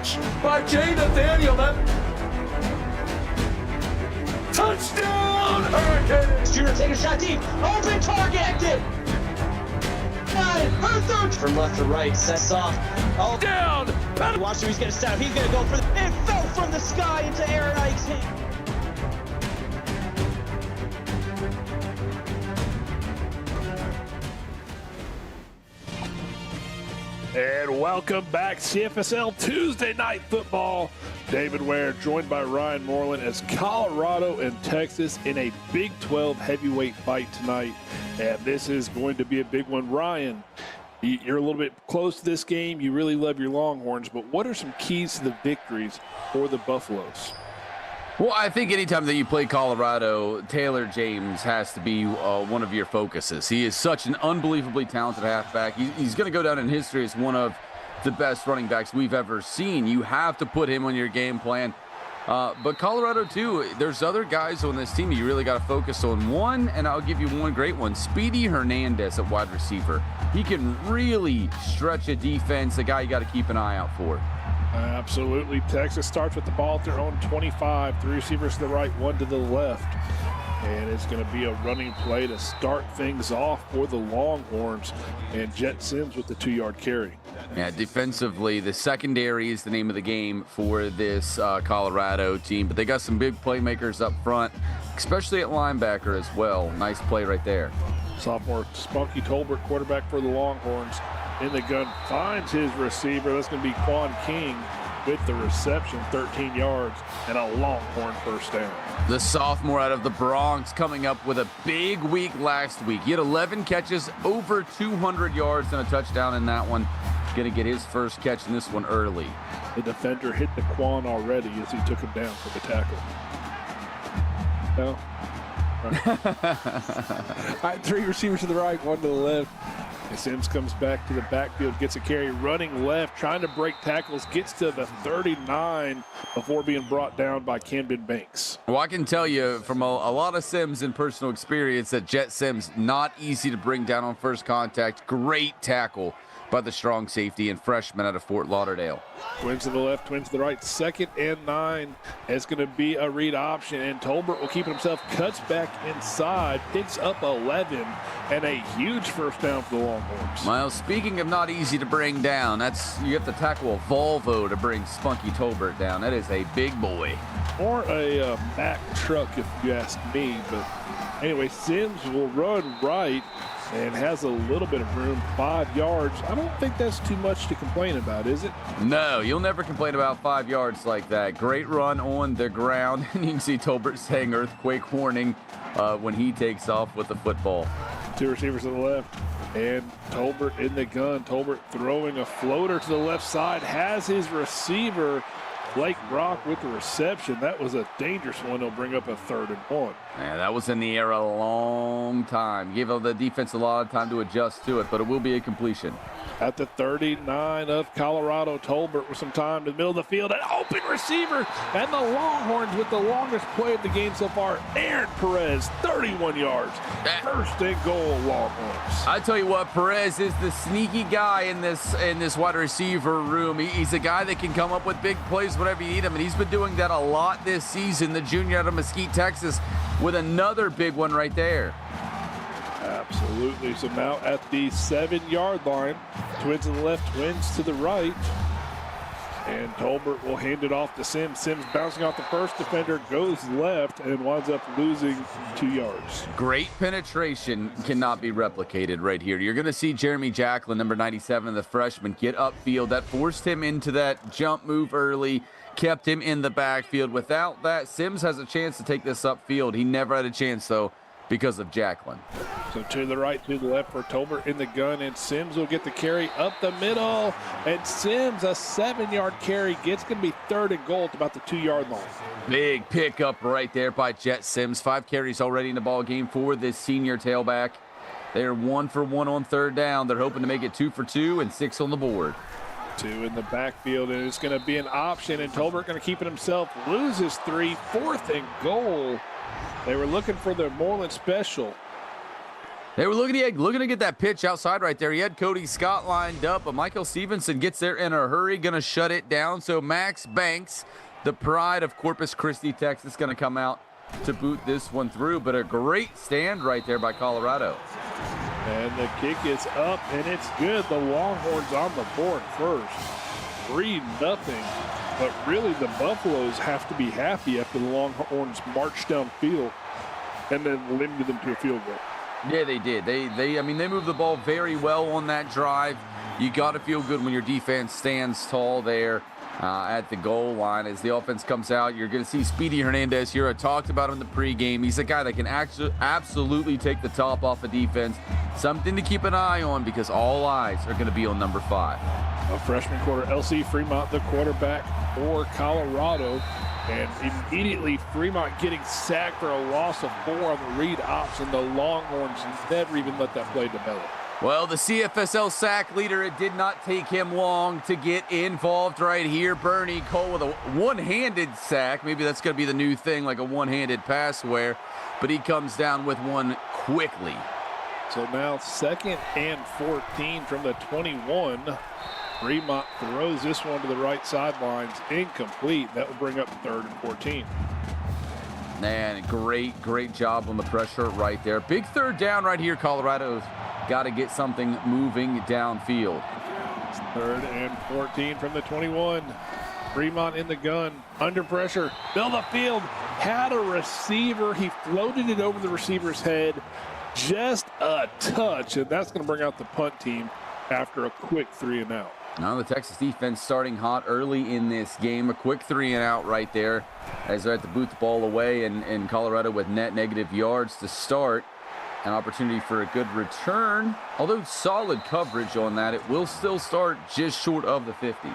catch by Jay Nathaniel. Touchdown, Hurricanes! Shooter take a shot deep. Open target. From left to right, sets off. Oh, down! Watch who he's going to set up. He's going to go for the... It fell from the sky into Aaron Ike's hand. And welcome back, CFSL Tuesday Night Football. David Ware joined by Ryan Moreland as Colorado and Texas in a Big 12 heavyweight fight tonight. And this is going to be a big one. Ryan, you're a little bit close to this game. You really love your Longhorns, but what are some keys to the victories for the Buffaloes? Well, I think anytime that you play Colorado, Taylor James has to be one of your focuses. He is such an unbelievably talented halfback. He's going to go down in history as one of the best running backs we've ever seen. You have to put him on your game plan. But Colorado, too, there's other guys on this team you really got to focus on. One, and I'll give you one great one, Speedy Hernandez at wide receiver. He can really stretch a defense, a guy you got to keep an eye out for. Absolutely. Texas starts with the ball at their own 25. Three receivers to the right, one to the left. And it's going to be a running play to start things off for the Longhorns. And Jet Sims with the 2-yard carry. Yeah, defensively, the secondary is the name of the game for this Colorado team. But they got some big playmakers up front, especially at linebacker as well. Nice play right there. Sophomore Spunky Tolbert, quarterback for the Longhorns. In the gun, finds his receiver. That's going to be Quan King with the reception, 13 yards, and a Longhorn first down. The sophomore out of the Bronx coming up with a big week last week. He had 11 catches, over 200 yards, and a touchdown in that one. Going to get his first catch in this one early. The defender hit the Quan already as he took him down for the tackle. No? All right, three receivers to the right, one to the left. And Sims comes back to the backfield, gets a carry, running left, trying to break tackles, gets to the 39 before being brought down by Camden Banks. Well, I can tell you from a lot of Sims and personal experience that Jet Sims, not easy to bring down on first contact. Great tackle by the strong safety and freshman out of Fort Lauderdale. Twins to the left, twins to the right, 2nd and 9. It's going to be a read option, and Tolbert will keep it himself, cuts back inside, picks up 11, and a huge first down for the Longhorns. Well, speaking of not easy to bring down, you have to tackle a Volvo to bring Spunky Tolbert down. That is a big boy. Or a Mack truck, if you ask me. But anyway, Sims will run right and has a little bit of room, 5 yards. I don't think that's too much to complain about, is it? No, you'll never complain about 5 yards like that. Great run on the ground. And you can see Tolbert saying earthquake warning when he takes off with the football. Two receivers to the left, and Tolbert in the gun. Tolbert throwing a floater to the left side, has his receiver, Blake Brock, with the reception. That was a dangerous one. They'll bring up a 3rd and 1. Yeah, that was in the air a long time. Gave the defense a lot of time to adjust to it, but it will be a completion. At the 39 of Colorado, Tolbert with some time to the middle of the field. An open receiver, and the Longhorns with the longest play of the game so far. Aaron Perez, 31 yards. First and goal, Longhorns. I tell you what, Perez is the sneaky guy in this wide receiver room. He's a guy that can come up with big plays whenever you need him, and he's been doing that a lot this season. The junior out of Mesquite, Texas, with another big one right there. Absolutely. So now at the 7-yard line, twins to the left, twins to the right. And Tolbert will hand it off to Sims. Sims bouncing off the first defender, goes left, and winds up losing 2 yards. Great penetration cannot be replicated right here. You're going to see Jeremy Jacklin, number 97, the freshman, get upfield. That forced him into that jump move early, kept him in the backfield. Without that, Sims has a chance to take this upfield. He never had a chance, though, because of Jacklin. So to the right, to the left for Tolbert in the gun, and Sims will get the carry up the middle. And Sims, a 7-yard carry, going to be 3rd and goal at about the 2-yard line. Big pickup right there by Jet Sims. 5 carries already in the ball game for this senior tailback. They're 1 for 1 on 3rd down. They're hoping to make it 2 for 2 and 6 on the board. 2 in the backfield, and it's going to be an option, and Tolbert going to keep it himself, loses 3, 4th and goal. They were looking for their Moreland special. They were looking to get that pitch outside right there. He had Cody Scott lined up, but Michael Stevenson gets there in a hurry, going to shut it down. So Max Banks, the pride of Corpus Christi, Texas, going to come out to boot this one through. But a great stand right there by Colorado. And the kick is up, and it's good. The Longhorns on the board first. 3-0. But really, the Buffaloes have to be happy after the Longhorns marched downfield and then limited them to a field goal. Yeah, they did. They moved the ball very well on that drive. You got to feel good when your defense stands tall there at the goal line. As the offense comes out, you're going to see Speedy Hernandez here. I talked about him in the pregame. He's a guy that can absolutely take the top off of defense. Something to keep an eye on because all eyes are going to be on number 5. A freshman quarter, LC Fremont, the quarterback for Colorado. And immediately Fremont getting sacked for a loss of 4 on the read option. The Longhorns never even let that play develop. Well, the CFSL sack leader, it did not take him long to get involved right here. Bernie Cole with a one-handed sack. Maybe that's going to be the new thing, like a one-handed pass where, but he comes down with one quickly. So now 2nd and 14 from the 21. Fremont throws this one to the right sidelines, incomplete. That will bring up 3rd and 14. Man, great job on the pressure right there. Big 3rd down right here. Colorado's got to get something moving downfield. 3rd and 14 from the 21. Fremont in the gun, under pressure. Middle of the field, had a receiver. He floated it over the receiver's head. Just a touch, and that's going to bring out the punt team after a quick 3-and-out. Now the Texas defense starting hot early in this game. A quick 3-and-out right there as they have to boot the ball away, and Colorado with net negative yards to start. An opportunity for a good return. Although solid coverage on that, it will still start just short of the 50.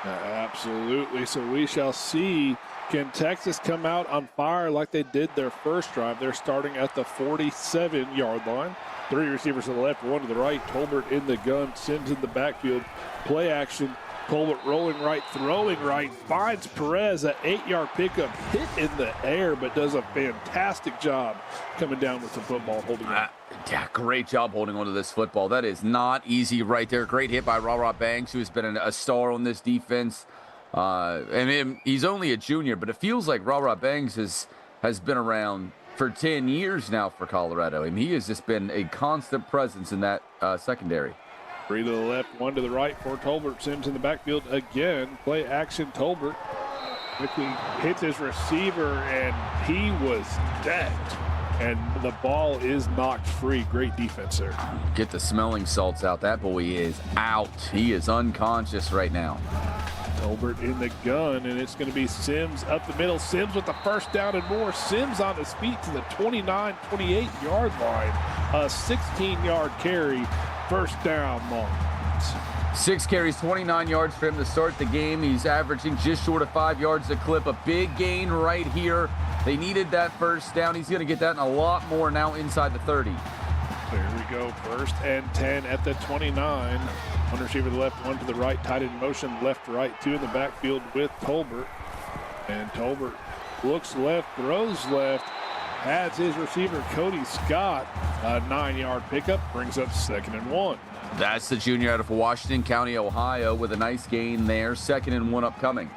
Absolutely. So we shall see. Can Texas come out on fire like they did their first drive? They're starting at the 47-yard line. 3 receivers to the left, 1 to the right. Tolbert in the gun, Sims in the backfield. Play action. Tolbert rolling right, throwing right, finds Perez, an 8-yard pickup, hit in the air, but does a fantastic job coming down with the football, holding it. Yeah, great job holding onto this football. That is not easy right there. Great hit by Ra Banks, who's been a star on this defense. He's only a junior, but it feels like Ra Banks has been around for 10 years now for Colorado, and he has just been a constant presence in that secondary. 3 to the left, 1 to the right for Tolbert. Sims in the backfield again. Play action, Tolbert. Quickly hits his receiver, and he was decked. And the ball is knocked free. Great defense there. Get the smelling salts out. That boy is out. He is unconscious right now. Tolbert in the gun, and it's going to be Sims up the middle. Sims with the first down and more. Sims on his feet to the 29, 28-yard line. A 16-yard carry. First down, Longhorns. 6 carries, 29 yards for him to start the game. He's averaging just short of 5 yards a clip. A big gain right here. They needed that first down. He's going to get that and a lot more now inside the 30. There we go. 1st and 10 at the 29. 1 receiver to the left, 1 to the right. Tight end motion, left to right. 2 in the backfield with Tolbert. And Tolbert looks left, throws left. Has his receiver, Cody Scott. A 9-yard pickup brings up 2nd and 1. That's the junior out of Washington County, Ohio, with a nice gain there. 2nd and 1 upcoming.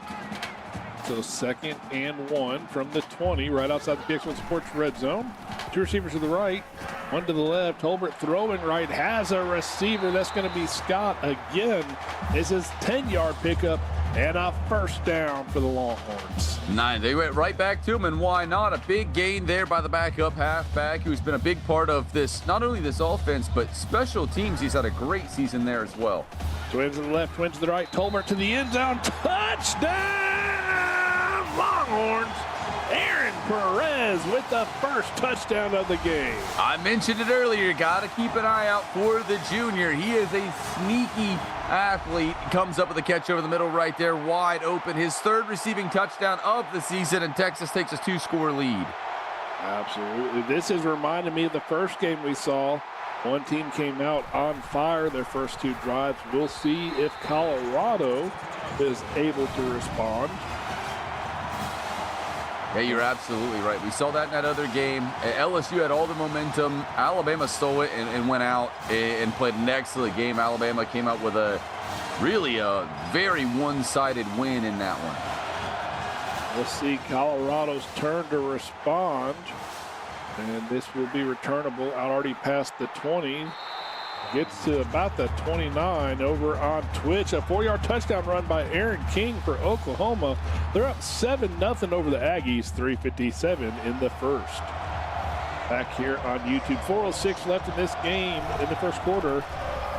So 2nd and 1 from the 20, right outside the PX1 Sports red zone. 2 receivers to the right, 1 to the left. Tolbert throwing right, has a receiver. That's going to be Scott again. This is 10-yard pickup and a first down for the Longhorns. 9. They went right back to him, and why not? A big gain there by the backup halfback, who's been a big part of this, not only this offense, but special teams. He's had a great season there as well. Twins to the left, twins to the right. Tolbert to the end zone. Touchdown, Longhorns. Aaron Perez with the first touchdown of the game. I mentioned it earlier. Got to keep an eye out for the junior. He is a sneaky athlete. Comes up with a catch over the middle right there, wide open. His 3rd receiving touchdown of the season, and Texas takes a 2-score lead. Absolutely. This is reminding me of the first game we saw. One team came out on fire their first 2 drives. We'll see if Colorado is able to respond. Yeah, you're absolutely right. We saw that in that other game. LSU had all the momentum. Alabama stole it and went out and played an excellent game. Alabama came out with a very one-sided win in that one. We'll see Colorado's turn to respond. And this will be returnable out already past the 20. Gets to about the 29 over on Twitch. A 4-yard touchdown run by Aaron King for Oklahoma. They're up 7-0 over the Aggies, 3:57 in the first. Back here on YouTube, 4:06 left in this game in the first quarter.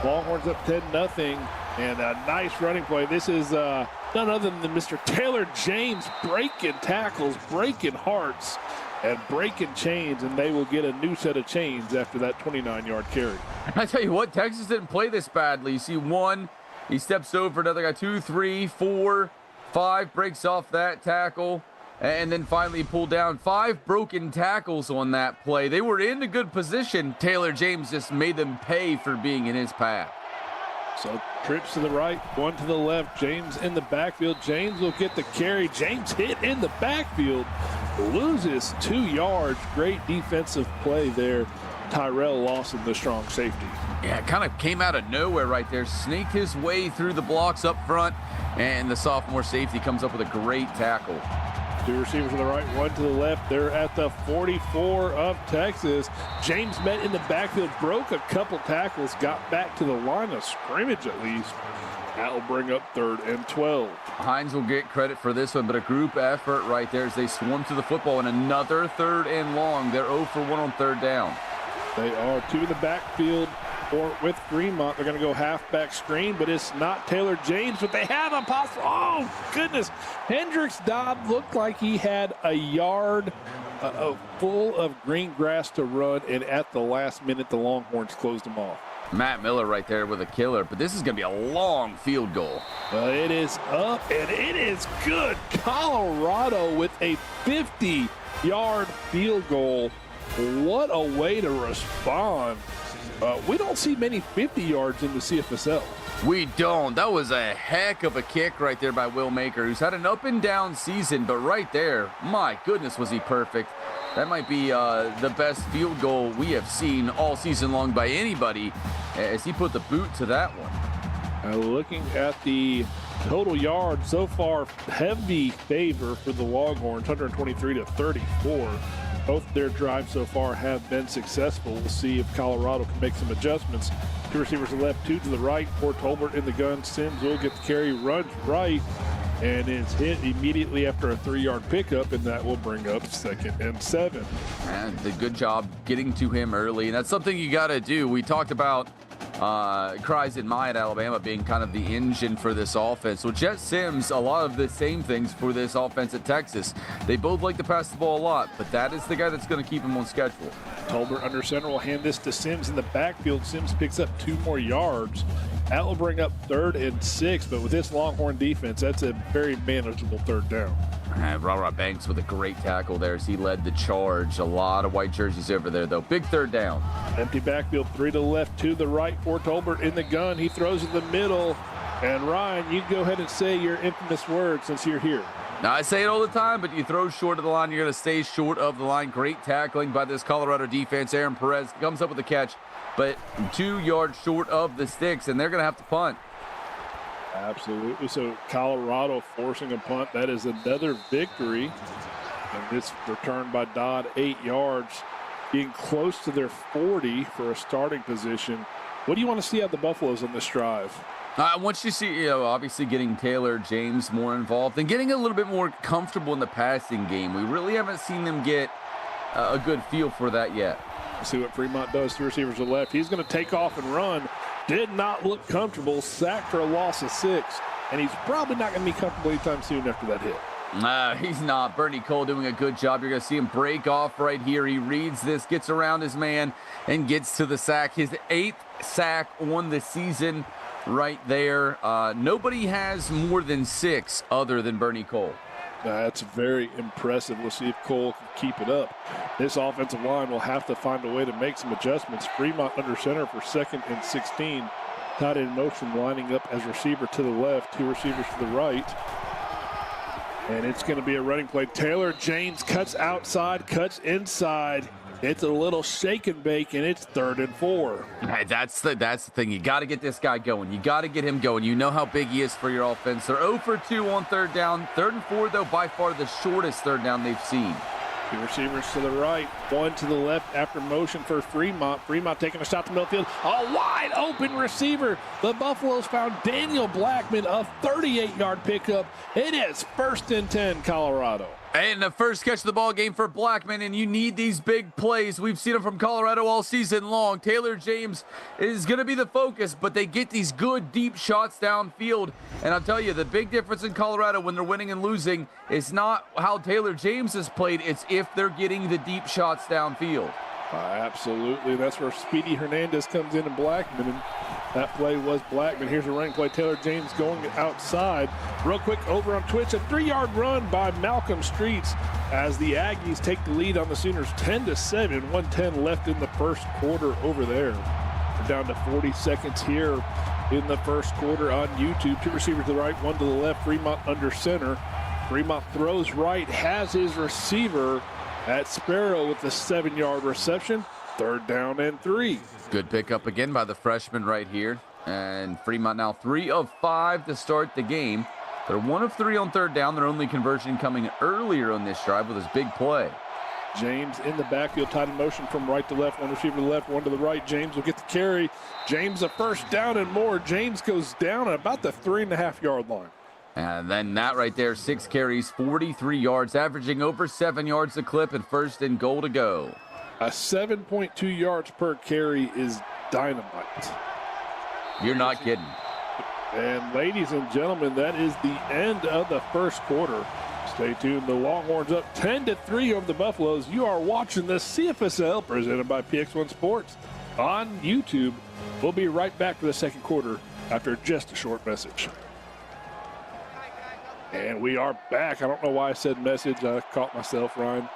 Longhorns up 10-0, and a nice running play. This is none other than Mr. Taylor James breaking tackles, breaking hearts, and breaking chains, and they will get a new set of chains after that 29-yard carry. I tell you what, Texas didn't play this badly. You see one, he steps over another guy, 2, 3, 4, 5, breaks off that tackle, and then finally pulled down. 5 broken tackles on that play. They were in a good position. Taylor James just made them pay for being in his path. So trips to the right, one to the left. James in the backfield. James will get the carry. James hit in the backfield, loses 2 yards. Great defensive play there. Tyrell Lawson, the strong safety. Yeah, it kind of came out of nowhere right there. Snaked his way through the blocks up front, and the sophomore safety comes up with a great tackle. 2 receivers to the right, 1 to the left. They're at the 44 of Texas. James met in the backfield, broke a couple tackles, got back to the line of scrimmage at least. That will bring up 3rd and 12. Hines will get credit for this one, but a group effort right there as they swarm to the football, and another 3rd and long. They're 0 for 1 on 3rd down. They are 2 in the backfield. Or with Fremont, they're going to go halfback screen, but it's not Taylor James, but they have a possible. Oh, goodness. Hendricks Dobb looked like he had a yard full of green grass to run, and at the last minute, the Longhorns closed them off. Matt Miller right there with a killer, but this is going to be a long field goal. Well, it is up, and it is good. Colorado with a 50-yard field goal. What a way to respond. We don't see many 50 yards in the CFSL. We don't. That was a heck of a kick right there by Will Maker, who's had an up-and-down season, but right there, my goodness, was he perfect. That might be the best field goal we have seen all season long by anybody, as he put the boot to that one. Looking at the total yards so far, heavy favor for the Longhorns, 123 to 34. Both their drives so far have been successful. We'll see if Colorado can make some adjustments. 2 receivers to the left, 2 to the right. Fort Tolbert in the gun. Sims will get the carry, runs right, and is hit immediately after a 3-yard pickup, and that will bring up 2nd and 7. And a good job getting to him early, and that's something you got to do. We talked about Cries in my at Alabama being kind of the engine for this offense. Well, Jet Sims, a lot of the same things for this offense at Texas. They both like to pass the ball a lot, but that is the guy that's going to keep him on schedule. Tolbert under center will hand this to Sims in the backfield. Sims picks up 2 more yards. That will bring up 3rd and 6, but with this Longhorn defense, that's a very manageable 3rd down. Rara Banks with a great tackle there as he led the charge. A lot of white jerseys over there, though. Big 3rd down. Empty backfield, 3 to the left, 2 to the right. Fort Tolbert in the gun. He throws in the middle. And Ryan, you go ahead and say your infamous word since you're here. Now, I say it all the time, but you throw short of the line, you're going to stay short of the line. Great tackling by this Colorado defense. Aaron Perez comes up with the catch, but 2 yards short of the sticks, and they're going to have to punt. Absolutely. So Colorado forcing a punt. That is another victory. And this return by Dodd, 8 yards, being close to their 40 for a starting position. What do you want to see out of the Buffaloes on this drive? I want you to see, obviously getting Taylor James more involved and getting a little bit more comfortable in the passing game. We really haven't seen them get a good feel for that yet. We'll see what Fremont does. 2 receivers to the left. He's going to take off and run. Did not look comfortable. Sacked for a loss of 6. And he's probably not going to be comfortable anytime soon after that hit. He's not. Bernie Cole doing a good job. You're going to see him break off right here. He reads this, gets around his man, and gets to the sack. His 8th sack on the season right there. Nobody has more than 6 other than Bernie Cole. That's very impressive. We'll see if Cole can keep it up. This offensive line will have to find a way to make some adjustments. Fremont under center for 2nd and 16. Tight in motion, lining up as receiver to the left, 2 receivers to the right. And it's going to be a running play. Taylor James cuts outside, cuts inside. It's a little shake and bake, and it's 3rd and 4. Hey, that's the thing. You got to get this guy going. You got to get him going. You know how big he is for your offense. They're 0 for 2 on 3rd down. 3rd and 4, though, by far the shortest 3rd down they've seen. Two receivers to the right, one to the left after motion for Fremont. Fremont taking a shot to midfield. A wide open receiver. The Buffaloes found Daniel Blackman, a 38-yard pickup. It is 1st and 10, Colorado. And the first catch of the ball game for Blackman, and you need these big plays. We've seen them from Colorado all season long. Taylor James is going to be the focus, but they get these good deep shots downfield. And I'll tell you, the big difference in Colorado when they're winning and losing is not how Taylor James has played, it's if they're getting the deep shots downfield. Absolutely. That's where Speedy Hernandez comes in and Blackman. And that play was Blackman. Here's a running play. Taylor James going outside. Real quick over on Twitch, a 3-yard run by Malcolm Streets as the Aggies take the lead on the Sooners 10-7. 1:10 left in the first quarter over there. We're down to 40 seconds here in the first quarter on YouTube. 2 receivers to the right, 1 to the left. Fremont under center. Fremont throws right, has his receiver at Sparrow with the 7-yard reception. 3rd down and 3. Good pickup again by the freshman right here. And Fremont now 3 of 5 to start the game. They're 1 of 3 on 3rd down. Their only conversion coming earlier on this drive with his big play. James in the backfield, tied in motion from right to left. 1 receiver to the left, 1 to the right. James will get the carry. James a 1st down and more. James goes down at about the 3.5-yard line. And then that right there, 6 carries, 43 yards, averaging over 7 yards a clip, and 1st and goal to go. A 7.2 yards per carry is dynamite. You're not kidding. And ladies and gentlemen, that is the end of the first quarter. Stay tuned. The Longhorns up 10-3 over the Buffaloes. You are watching the CFSL presented by PX1 Sports on YouTube. We'll be right back for the second quarter after just a short message. And we are back. I don't know why I said message. I caught myself, Ryan.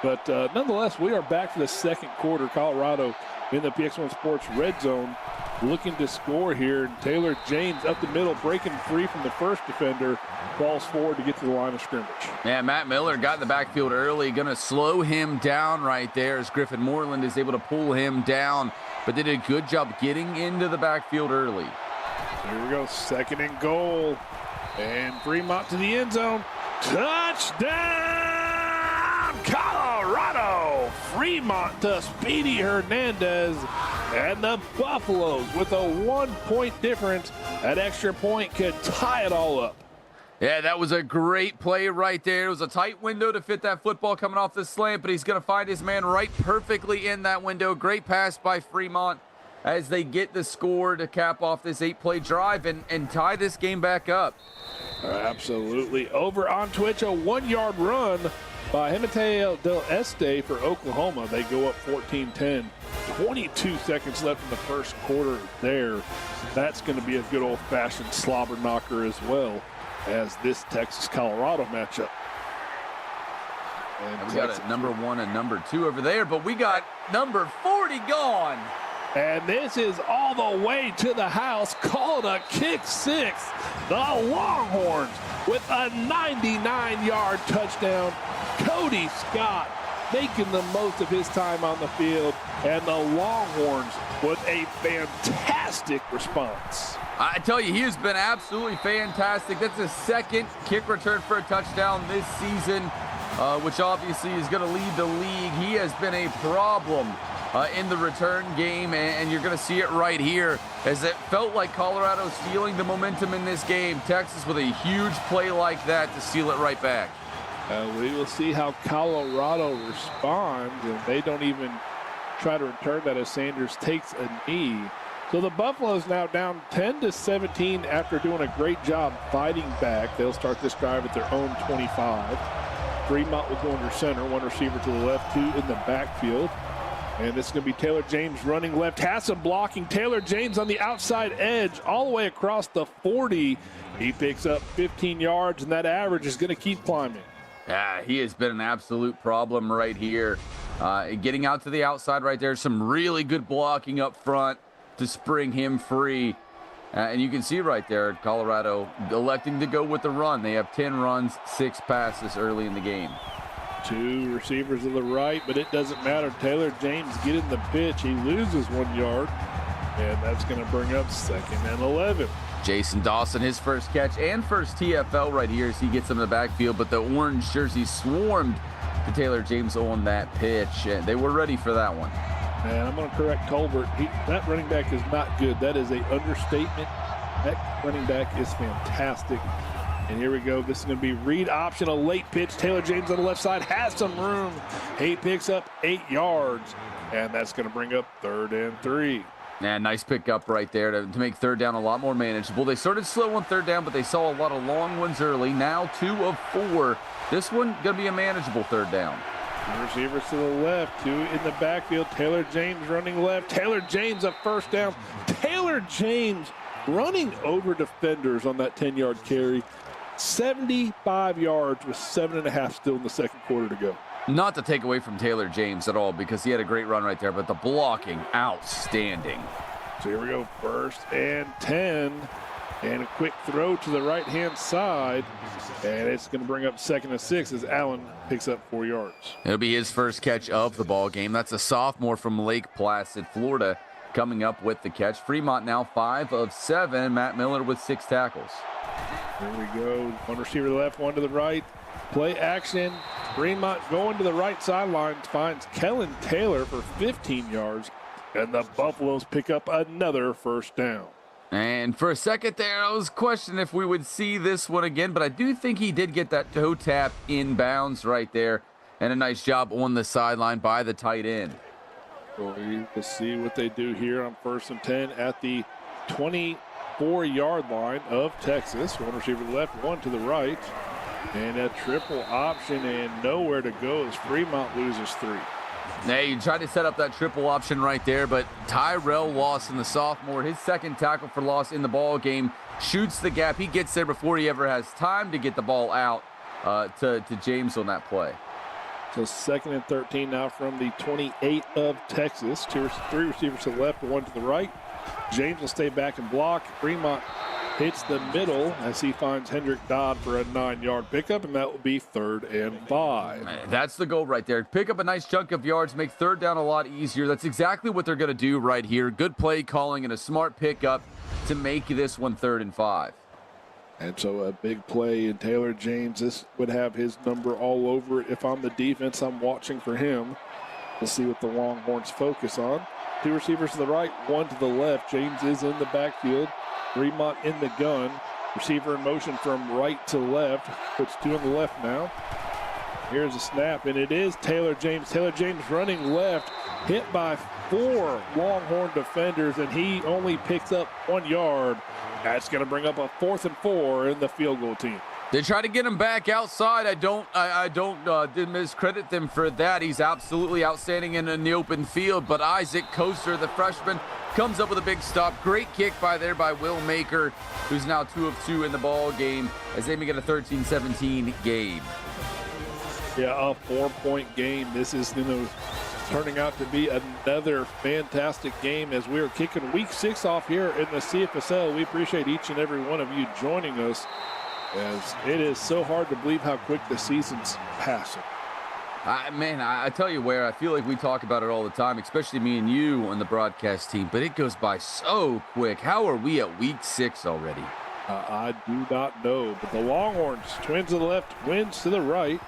But nonetheless, we are back for the second quarter. Colorado in the PX1 Sports red zone looking to score here. Taylor James up the middle, breaking free from the first defender, falls forward to get to the line of scrimmage. Yeah, Matt Miller got in the backfield early, going to slow him down right there as Griffin Moreland is able to pull him down, but did a good job getting into the backfield early. Here we go, 2nd and goal. And Fremont to the end zone. Touchdown, Colorado! Fremont to Speedy Hernandez. And the Buffaloes, with a 1-point difference, that extra point could tie it all up. Yeah, that was a great play right there. It was a tight window to fit that football coming off the slant, but he's going to find his man right perfectly in that window. Great pass by Fremont as they get the score to cap off this 8-play drive and tie this game back up. Absolutely. Over on Twitch, a 1-yard run by Jimenez Del Este for Oklahoma. They go up 14-10. 22 seconds left in the first quarter there. That's going to be a good old-fashioned slobber knocker as well as this Texas-Colorado matchup. And we got a number 1 and number 2 over there, but we got number 40 gone. And this is all the way to the house. Called a kick 6. The Longhorns with a 99-yard touchdown. Cody Scott making the most of his time on the field. And the Longhorns with a fantastic response. I tell you, he has been absolutely fantastic. That's his 2nd kick return for a touchdown this season, which obviously is going to lead the league. He has been a problem in the return game, and you're going to see it right here as it felt like Colorado stealing the momentum in this game. Texas with a huge play like that to steal it right back. We will see how Colorado responds, and they don't even try to return that as Sanders takes a knee. So the Buffaloes now down 10-17 after doing a great job fighting back. They'll start this drive at their own 25. Fremont will go under center, 1 receiver to the left, 2 in the backfield. And this is going to be Taylor James running left. Has some blocking. Taylor James on the outside edge all the way across the 40. He picks up 15 yards, and that average is going to keep climbing. Yeah, he has been an absolute problem right here. Getting out to the outside right there. Some really good blocking up front to spring him free. And you can see right there, Colorado electing to go with the run. They have 10 runs, 6 passes early in the game. 2 receivers to the right, but it doesn't matter. Taylor James getting the pitch. He loses 1 yard, and that's going to bring up 2nd and 11. Jason Dawson, his first catch and first TFL right here as he gets him in the backfield, but the orange jersey swarmed to Taylor James on that pitch, and they were ready for that one. And I'm going to correct Tolbert. That running back is not good. That is an understatement. That running back is fantastic. And here we go. This is going to be read option, a late pitch. Taylor James on the left side has some room. He picks up 8 yards, and that's going to bring up 3rd and 3. Yeah, nice pickup right there to make 3rd down a lot more manageable. They started slow on 3rd down, but they saw a lot of long ones early. Now 2 of 4. This one going to be a manageable 3rd down. 2 receivers to the left, 2 in the backfield. Taylor James running left. Taylor James a 1st down. Taylor James running over defenders on that 10-yard carry. 75 yards with 7.5 still in the 2nd quarter to go. Not to take away from Taylor James at all, because he had a great run right there, but the blocking, outstanding. So here we go, 1st and 10. And a quick throw to the right-hand side. And it's going to bring up 2nd and 6 as Allen picks up 4 yards. It'll be his first catch of the ball game. That's a sophomore from Lake Placid, Florida, coming up with the catch. Fremont now 5 of 7. Matt Miller with 6 tackles. Here we go. 1 receiver to the left, 1 to the right. Play action. Fremont going to the right sideline, finds Kellen Taylor for 15 yards. And the Buffaloes pick up another 1st down. And for a second there, I was questioning if we would see this one again, but I do think he did get that toe tap in bounds right there. And a nice job on the sideline by the tight end. Let's see what they do here on 1st and 10 at the 24-yard line of Texas. 1 receiver to the left, 1 to the right. And a triple option and nowhere to go as Fremont loses 3. Now, you tried to set up that triple option right there, but Tyrell Lawson, the sophomore, his 2nd tackle for loss in the ball game, shoots the gap. He gets there before he ever has time to get the ball out to James on that play. So 2nd and 13 now from the 28 of Texas. 3 receivers to the left, 1 to the right. James will stay back and block. Fremont hits the middle as he finds Hendrick Dodd for a 9-yard pickup, and that will be 3rd and 5. That's the goal right there. Pick up a nice chunk of yards, make 3rd down a lot easier. That's exactly what they're going to do right here. Good play calling and a smart pickup to make this one 3rd and 5. And so a big play in Taylor James. This would have his number all over it. If I'm the defense, I'm watching for him. We'll see what the Longhorns focus on. 2 receivers to the right, 1 to the left. James is in the backfield. Fremont in the gun. Receiver in motion from right to left. Puts 2 on the left now. Here's a snap, and it is Taylor James. Taylor James running left, hit by 4 Longhorn defenders, and he only picks up 1 yard. That's going to bring up a 4th and 4 in the field goal team. They try to get him back outside. I don't discredit them for that. He's absolutely outstanding in the open field. But Isaac Koster, the freshman, comes up with a big stop. Great kick by Will Maker, who's now 2 of 2 in the ball game as they make it a 13-17 game. Yeah, a 4-point game. This is, turning out to be another fantastic game as we are kicking week 6 off here in the CFSL. We appreciate each and every one of you joining us, as it is so hard to believe how quick the season's passing. Man, I tell you where, I feel like we talk about it all the time, especially me and you on the broadcast team, but it goes by so quick. How are we at week 6 already? I do not know, but the Longhorns, twins to the left, twins to the right.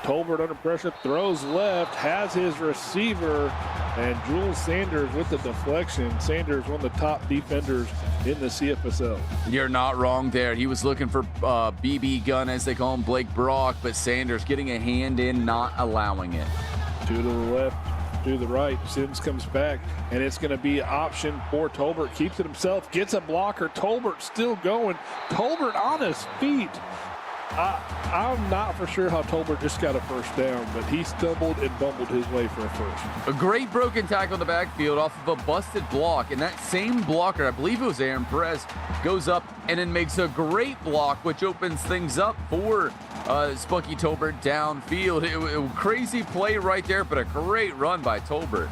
Tolbert under pressure, throws left, has his receiver, and Jules Sanders with the deflection. Sanders, one of the top defenders in the CFSL. You're not wrong there. He was looking for BB gun, as they call him, Blake Brock, but Sanders getting a hand in, not allowing it. 2 to the left, 2 to the right. Sims comes back, and it's going to be option for Tolbert. Keeps it himself, gets a blocker. Tolbert still going. Tolbert on his feet. I'm not for sure how Tolbert just got a 1st down, but he stumbled and bumbled his way for a 1st. A great broken tackle in the backfield off of a busted block, and that same blocker, I believe it was Aaron Perez, goes up and then makes a great block, which opens things up for Spunky Tolbert downfield. It crazy play right there, but a great run by Tolbert.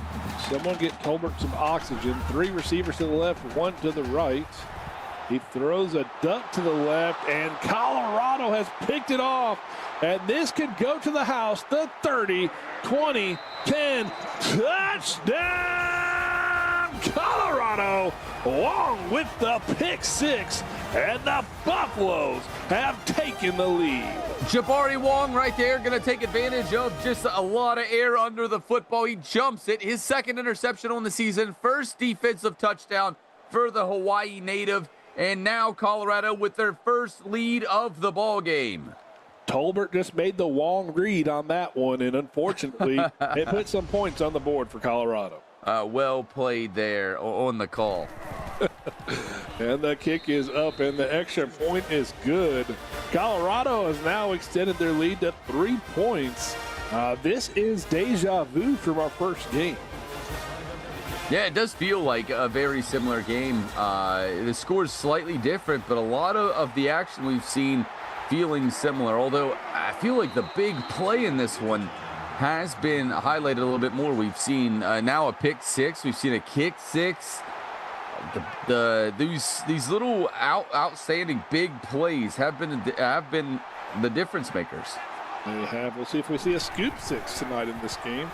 Someone get Tolbert some oxygen. 3 receivers to the left, 1 to the right. He throws a duck to the left, and Colorado has picked it off. And this could go to the house. The 30, 20, 10, touchdown, Colorado, along with the pick six, and the Buffaloes have taken the lead. Jabari Wong right there going to take advantage of just a lot of air under the football. He jumps it. His second interception on the season. First defensive touchdown for the Hawaii native. And now Colorado with their first lead of the ball game. Tolbert just made the Wong read on that one, and unfortunately, it put some points on the board for Colorado. Well played there on the call. And the kick is up, and the extra point is good. Colorado has now extended their lead to 3 points. This is deja vu from our first game. Yeah, it does feel like a very similar game. The score is slightly different, but a lot of the action we've seen feeling similar, although I feel like the big play in this one has been highlighted a little bit more. We've seen now a pick six. We've seen a kick six. These little outstanding big plays have been the difference makers. They have. We'll see if we see a scoop six tonight in this game.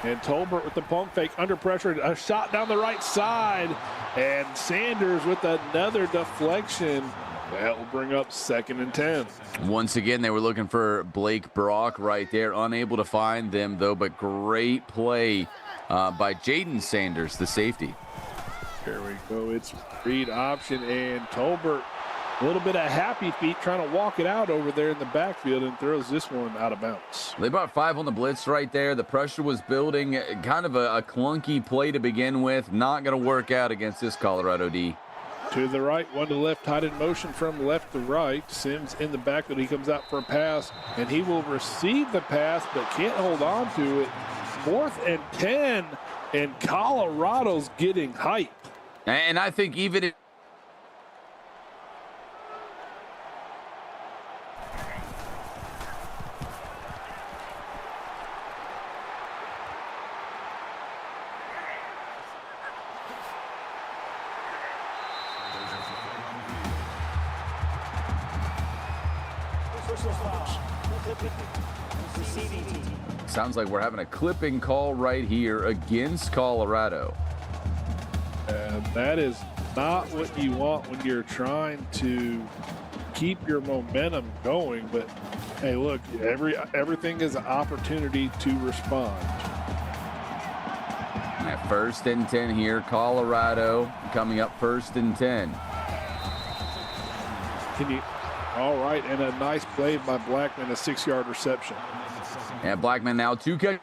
And Tolbert with the pump fake under pressure, a shot down the right side, and Sanders with another deflection. That will bring up 2nd and 10. Once again, they were looking for Blake Brock right there. Unable to find them, though, but great play by Jaden Sanders, the safety. Here we go. It's read option, and Tolbert, a little bit of happy feet trying to walk it out over there in the backfield, and throws this one out of bounds. They brought 5 on the blitz right there. The pressure was building. Kind of a clunky play to begin with. Not going to work out against this Colorado D. To the right, one to the left, tight in motion from left to right. Sims in the backfield. He comes out for a pass, and he will receive the pass, but can't hold on to it. 4th and 10, and Colorado's getting hype. And I think even if sounds like we're having a clipping call right here against Colorado. And that is not what you want when you're trying to keep your momentum going. But hey, look, everything is an opportunity to respond. At 1st and 10 here, Colorado coming up 1st and 10. All right, and a nice play by Blackman, a 6-yard reception. And Blackman now 2 catch.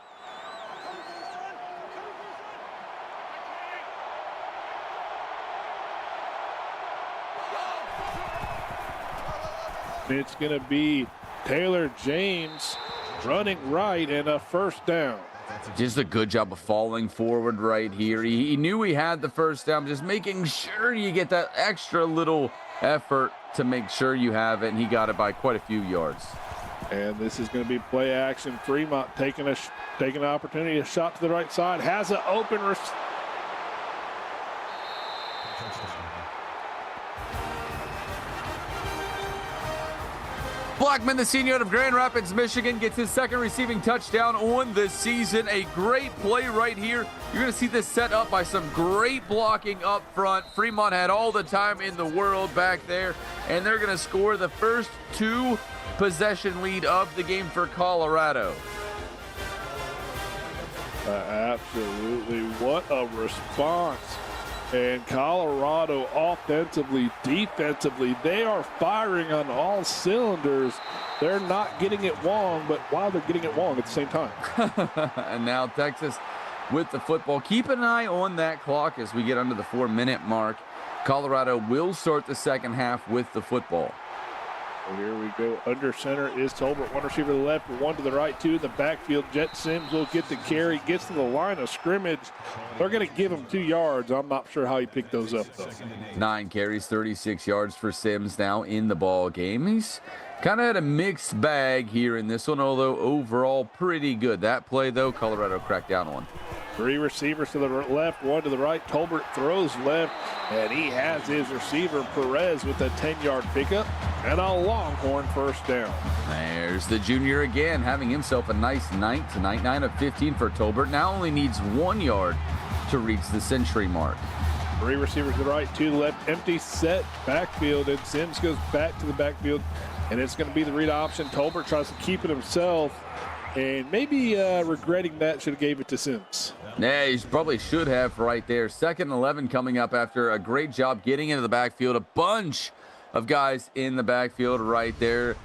It's going to be Taylor James running right, and a 1st down. Just a good job of falling forward right here. He knew he had the 1st down, just making sure you get that extra little effort to make sure you have it, and he got it by quite a few yards. And this is going to be play action. Fremont taking an opportunity, a shot to the right side, has an open Blackman, the senior out of Grand Rapids, Michigan, gets his 2nd receiving touchdown on the season. A great play right here. You're going to see this set up by some great blocking up front. Fremont had all the time in the world back there, and they're going to score the first 2 possession lead of the game for Colorado. Absolutely. What a response. And Colorado offensively, defensively, they are firing on all cylinders. They're not getting it wrong, but while they're getting it wrong at the same time. And now Texas with the football. Keep an eye on that clock as we get under the 4-minute mark. Colorado will start the second half with the football. Here we go. Under center is Tolbert. 1 receiver to the left, 1 to the right, 2 in the backfield. Jet Sims will get the carry, gets to the line of scrimmage. They're going to give him 2 yards. I'm not sure how he picked those up, though. 9 carries, 36 yards for Sims now in the ball game. He's kind of had a mixed bag here in this one, although overall pretty good. That play, though, Colorado cracked down on. Three receivers to the left, one to the right. Tolbert throws left, and he has his receiver, Perez, with a 10-yard pickup and a Longhorn first down. There's the junior again, having himself a nice night tonight. 9 of 15 for Tolbert. Now only needs 1 yard to reach the century mark. Three receivers to the right, two to the left. Empty set backfield, and Sims goes back to the backfield, and it's going to be the read option. Tolbert tries to keep it himself, and maybe regretting that, should have gave it to Sims. Yeah, he probably should have right there. 2nd and 11 coming up after a great job getting into the backfield. A bunch of guys in the backfield right there.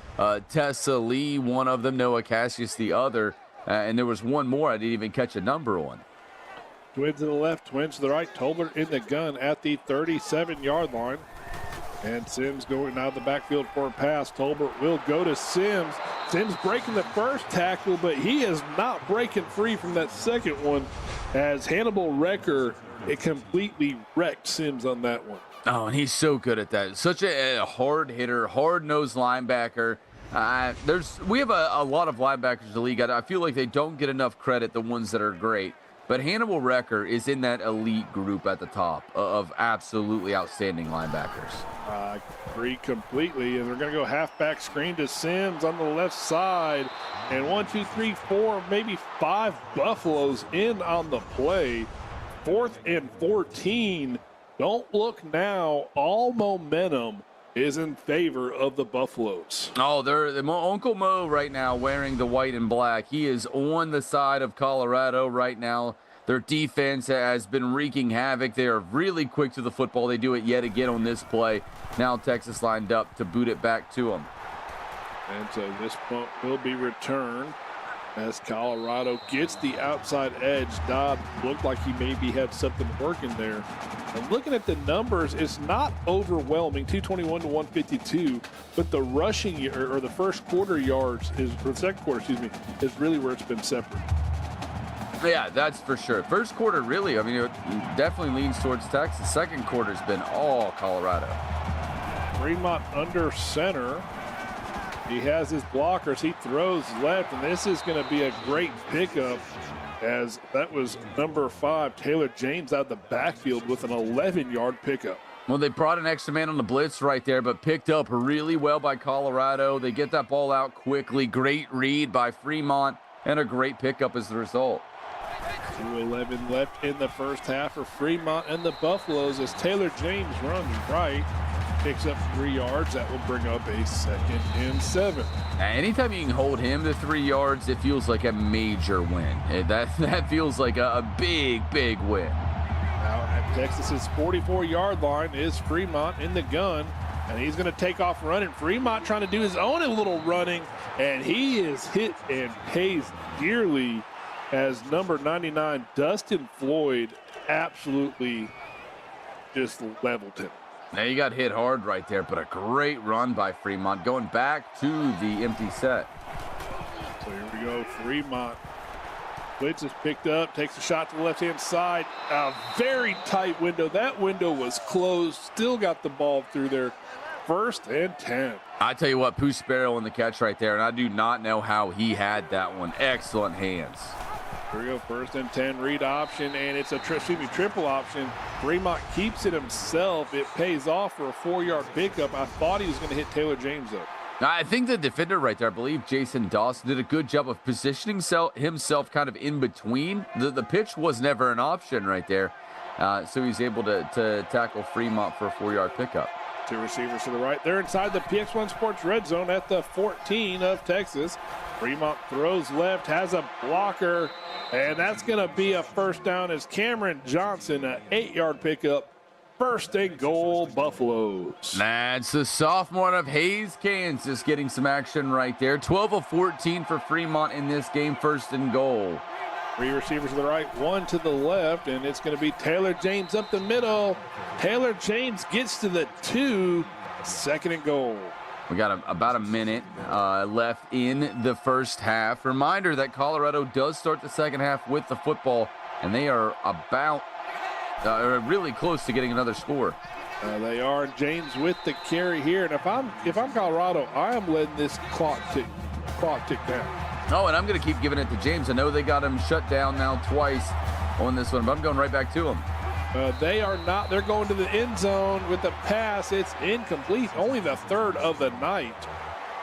Tessa Lee, one of them. Noah Cassius, the other. And there was one more I didn't even catch a number on. Twins to the left, twins to the right. Tolbert in the gun at the 37-yard line. And Sims going out of the backfield for a pass. Tolbert will go to Sims. Sims breaking the first tackle, but he is not breaking free from that second one, as Hannibal Recker, it completely wrecked Sims on that one. Oh, and he's so good at that. Such a hard hitter, hard-nosed linebacker. We have a lot of linebackers in the league. I feel like they don't get enough credit, the ones that are great. But Hannibal Recker is in that elite group at the top of absolutely outstanding linebackers. I agree completely. And they're going to go halfback screen to Sims on the left side. And 1, 2, 3, 4, maybe 5 Buffaloes in on the play. 4th and 14. Don't look now. All momentum is in favor of the Buffaloes. Oh, Uncle Mo right now wearing the white and black. He is on the side of Colorado right now. Their defense has been wreaking havoc. They are really quick to the football. They do it yet again on this play. Now Texas lined up to boot it back to them. And so this punt will be returned as Colorado gets the outside edge. Dodd looked like he maybe had something working there. And looking at the numbers, it's not overwhelming, 221 to 152, but the rushing or the first quarter yards or the second quarter, is really where it's been separate. Yeah, that's for sure. First quarter, really, it definitely leans towards Texas. Second quarter's been all Colorado. Fremont under center. He has his blockers. He throws left, and this is going to be a great pickup, as that was number 5, Taylor James, out of the backfield with an 11-yard pickup. Well, they brought an extra man on the blitz right there, but picked up really well by Colorado. They get that ball out quickly. Great read by Fremont, and a great pickup as the result. 2:11 left in the first half for Fremont and the Buffaloes, as Taylor James runs right. Picks up 3 yards. That will bring up a 2nd and 7. Anytime you can hold him to 3 yards, it feels like a major win. That feels like a big win. Now at Texas's 44-yard line is Fremont in the gun, and he's going to take off running. Fremont trying to do his own little running, and he is hit and pays dearly, as number 99, Dustin Floyd, absolutely just leveled him. Now you got hit hard right there, but a great run by Fremont, going back to the empty set. So here we go, Fremont. Blitz is picked up, takes a shot to the left-hand side. A very tight window. That window was closed, still got the ball through there. 1st and 10. I tell you what, Pooh Sparrow in the catch right there, and I do not know how he had that one. Excellent hands. Here we go, 1st and 10, read option, and it's a triple option. Fremont keeps it himself. It pays off for a 4-yard pickup. I thought he was going to hit Taylor James, though. I think the defender right there, I believe Jason Dawson, did a good job of positioning himself kind of in between. The pitch was never an option right there, so he's able to tackle Fremont for a 4-yard pickup. 2 receivers to the right. They're inside the PX1 Sports red zone at the 14 of Texas. Fremont throws left, has a blocker, and that's going to be a first down as Cameron Johnson, an 8-yard pickup. 1st and goal, Buffaloes. That's the sophomore of Hayes, Kansas, getting some action right there. 12 of 14 for Fremont in this game, 1st and goal. 3 receivers to the right, 1 to the left, and it's going to be Taylor James up the middle. Taylor James gets to the 2, 2nd and goal. We got about a minute left in the first half. Reminder that Colorado does start the second half with the football, and they are about really close to getting another score. They are. James with the carry here, and if I'm Colorado, I am letting this clock tick down. Oh, and I'm going to keep giving it to James. I know they got him shut down now twice on this one, but I'm going right back to them. They are not. They're going to the end zone with the pass. It's incomplete. Only the third of the night.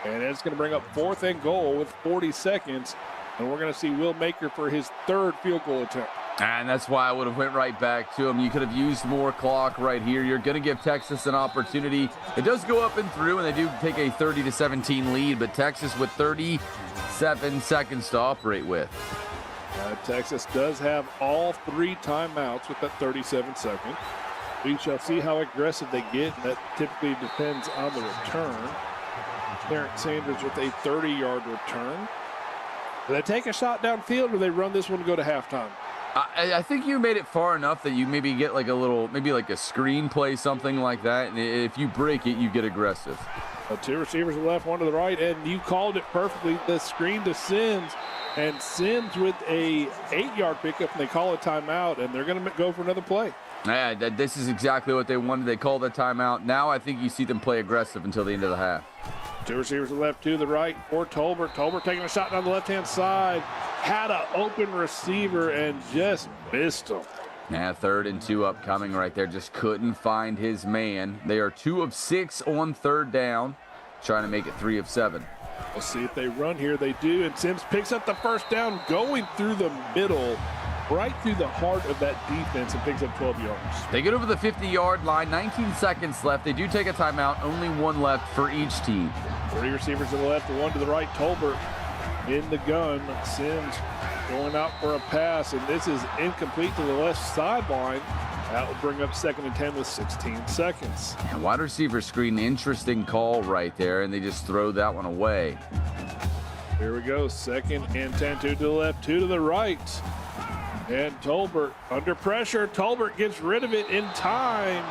And it's going to bring up 4th and goal with 40 seconds. And we're going to see Will Maker for his 3rd field goal attempt. And that's why I would have went right back to him. You could have used more clock right here. You're going to give Texas an opportunity. It does go up and through, and they do take a 30-17 lead, but Texas with 37 seconds to operate with. Texas does have all 3 timeouts with that 37 seconds. We shall see how aggressive they get. That typically depends on the return. Terrence Sanders with a 30-yard return. Do they take a shot downfield, or they run this one and go to halftime? I think you made it far enough that you maybe get like a little, maybe like a screen play, something like that. And if you break it, you get aggressive. 2 receivers to the left, 1 to the right, and you called it perfectly. The screen to Sims, and Sims with a 8-yard pickup, and they call a timeout, and they're going to go for another play. Yeah, this is exactly what they wanted. They called the timeout. Now I think you see them play aggressive until the end of the half. 2 receivers to the left, 2 to the right for Tolbert. Tolbert taking a shot down the left-hand side. Had an open receiver and just missed him. Yeah, 3rd and 2 upcoming right there. Just couldn't find his man. They are 2 of 6 on 3rd down, trying to make it 3 of 7. We'll see if they run here. They do, and Sims picks up the 1st down, going through the middle, right through the heart of that defense, and picks up 12 yards. They get over the 50-yard line, 19 seconds left. They do take a timeout, only 1 left for each team. 3 receivers to the left and 1 to the right. Tolbert in the gun. Sims going out for a pass, and this is incomplete to the left sideline. That will bring up 2nd and 10 with 16 seconds. And wide receiver screen, interesting call right there, and they just throw that one away. Here we go, 2nd and 10, 2 to the left, 2 to the right. And Tolbert under pressure. Tolbert gets rid of it in time.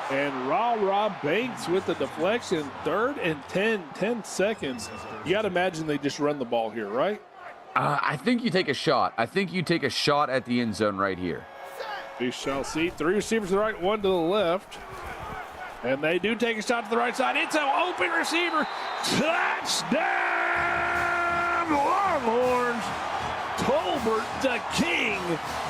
And Ra Banks with the deflection. 3rd and 10 seconds. You got to imagine they just run the ball here, right? I think you take a shot. I think you take a shot at the end zone right here. We shall see. 3 receivers to the right, 1 to the left. And they do take a shot to the right side. It's an open receiver. Touchdown, Longhorns. Tolbert the king,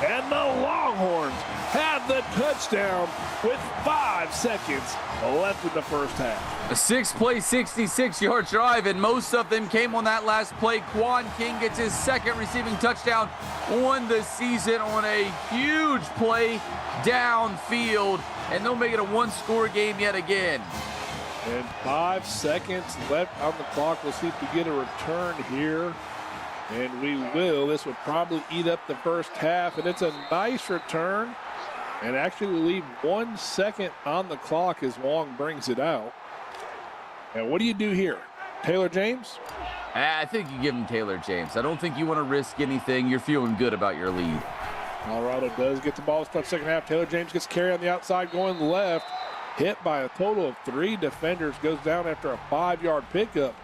and the Longhorns have the touchdown with 5 seconds left in the first half. A 6-play, 66-yard drive, and most of them came on that last play. Quan King gets his 2nd receiving touchdown on the season on a huge play downfield, and they'll make it a 1-score game yet again. And 5 seconds left on the clock. We'll see if we get a return here. And we will. This would probably eat up the first half, and it's a nice return. And actually, we leave 1 second on the clock as Long brings it out. And what do you do here? Taylor James? I think you give him Taylor James. I don't think you want to risk anything. You're feeling good about your lead. Colorado does get the ball to start second half. Taylor James gets carry on the outside going left. Hit by a total of 3 defenders. Goes down after a 5-yard pickup.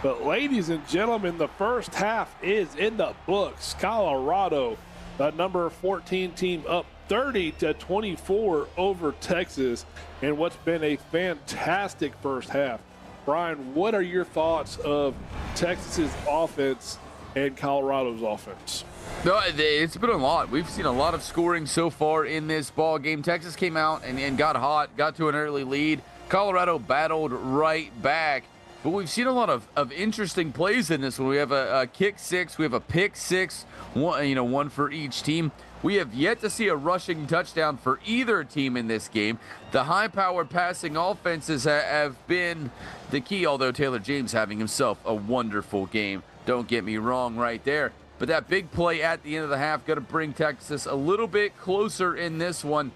But ladies and gentlemen, the first half is in the books. Colorado, the number 14 team, up 30-24 over Texas in what's been a fantastic first half. Brian, what are your thoughts of Texas's offense and Colorado's offense? No, it's been a lot. We've seen a lot of scoring so far in this ball game. Texas came out and got hot, got to an early lead. Colorado battled right back. But we've seen a lot of interesting plays in this one. We have a kick 6, we have a pick 6, one for each team. We have yet to see a rushing touchdown for either team in this game. The high-powered passing offenses have been the key, although Taylor James having himself a wonderful game. Don't get me wrong right there. But that big play at the end of the half going to bring Texas a little bit closer in this one.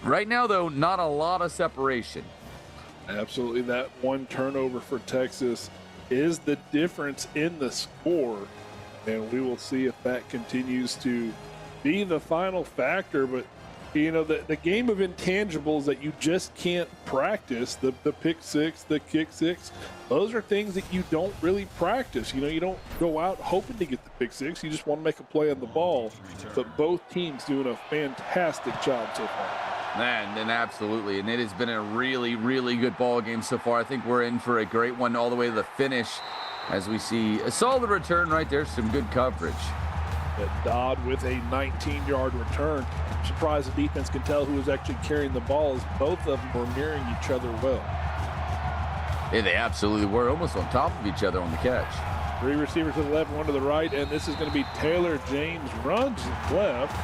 Right now, though, not a lot of separation. Absolutely. That 1 turnover for Texas is the difference in the score. And we will see if that continues to be the final factor. But, the game of intangibles that you just can't practice, the pick 6, the kick 6, those are things that you don't really practice. You don't go out hoping to get the pick 6. You just want to make a play on the ball. But both teams doing a fantastic job so far. And absolutely, and it has been a really, really good ball game so far. I think we're in for a great one all the way to the finish as we see a solid return right there, some good coverage. But Dodd with a 19-yard return. I'm surprised the defense can tell who was actually carrying the ball, as both of them were mirroring each other well. Yeah, they absolutely were, almost on top of each other on the catch. 3 receivers to the left, 1 to the right, and this is going to be Taylor James. Runs left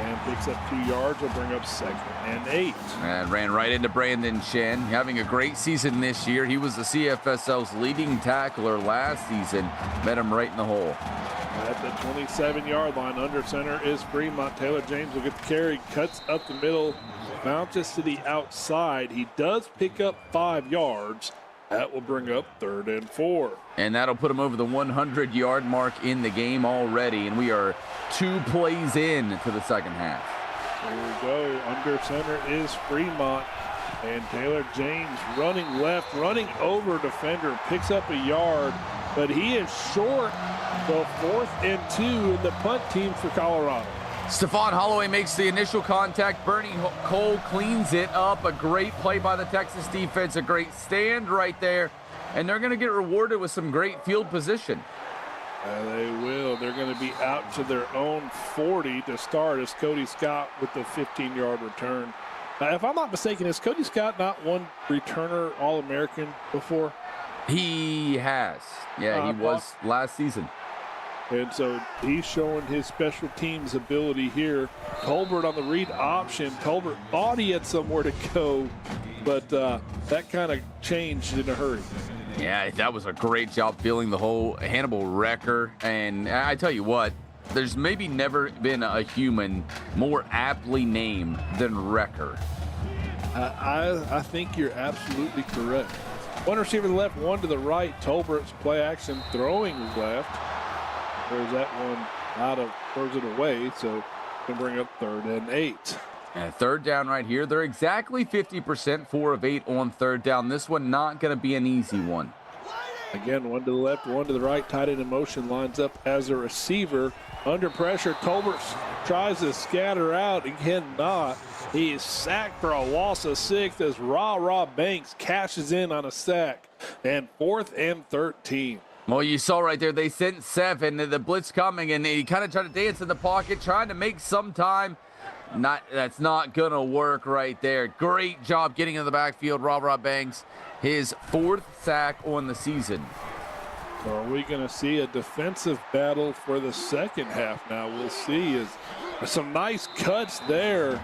and picks up 2 yards. Will bring up 2nd and 8. And ran right into Brandon Chen, having a great season this year. He was the CFSL's leading tackler last season. Met him right in the hole. At the 27-yard line, under center is Fremont. Taylor James will get the carry, cuts up the middle, bounces to the outside. He does pick up 5 yards. That will bring up 3rd and 4. And that'll put him over the 100-yard mark in the game already. And we are 2 plays in to the second half. Here we go. Under center is Fremont. And Taylor James running left, running over defender, picks up a yard, but he is short. So 4th and 2 in the punt team for Colorado. Stephon Holloway makes the initial contact. Bernie Cole cleans it up. A great play by the Texas defense. A great stand right there. And they're going to get rewarded with some great field position. They will. They're going to be out to their own 40 to start as Cody Scott with the 15-yard return. If I'm not mistaken, has Cody Scott not won returner All-American before? He has. Yeah, he was last season. And so he's showing his special teams ability here. Tolbert on the read option. Tolbert thought he had somewhere to go, but that kind of changed in a hurry. Yeah, that was a great job feeling the whole Hannibal Wrecker. And I tell you what, there's maybe never been a human more aptly named than Wrecker. I think you're absolutely correct. 1 receiver to the left, 1 to the right. Tolbert's play action throwing left. There's that one throws it away, so can bring up 3rd and 8. And 3rd down right here. They're exactly 50%, 4 of 8 on 3rd down. This one not going to be an easy one. Again, 1 to the left, 1 to the right. Tight end in motion, lines up as a receiver. Under pressure, Tolbert tries to scatter out. He cannot. He is sacked for a loss of 6 as Ra Banks cashes in on a sack. And 4th and 13. Well, you saw right there, they sent 7, the blitz coming, and he kind of tried to dance in the pocket, trying to make some time. That's not going to work right there. Great job getting in the backfield, Ra Banks. His 4th sack on the season. So are we going to see a defensive battle for the second half now? We'll see. Is some nice cuts there.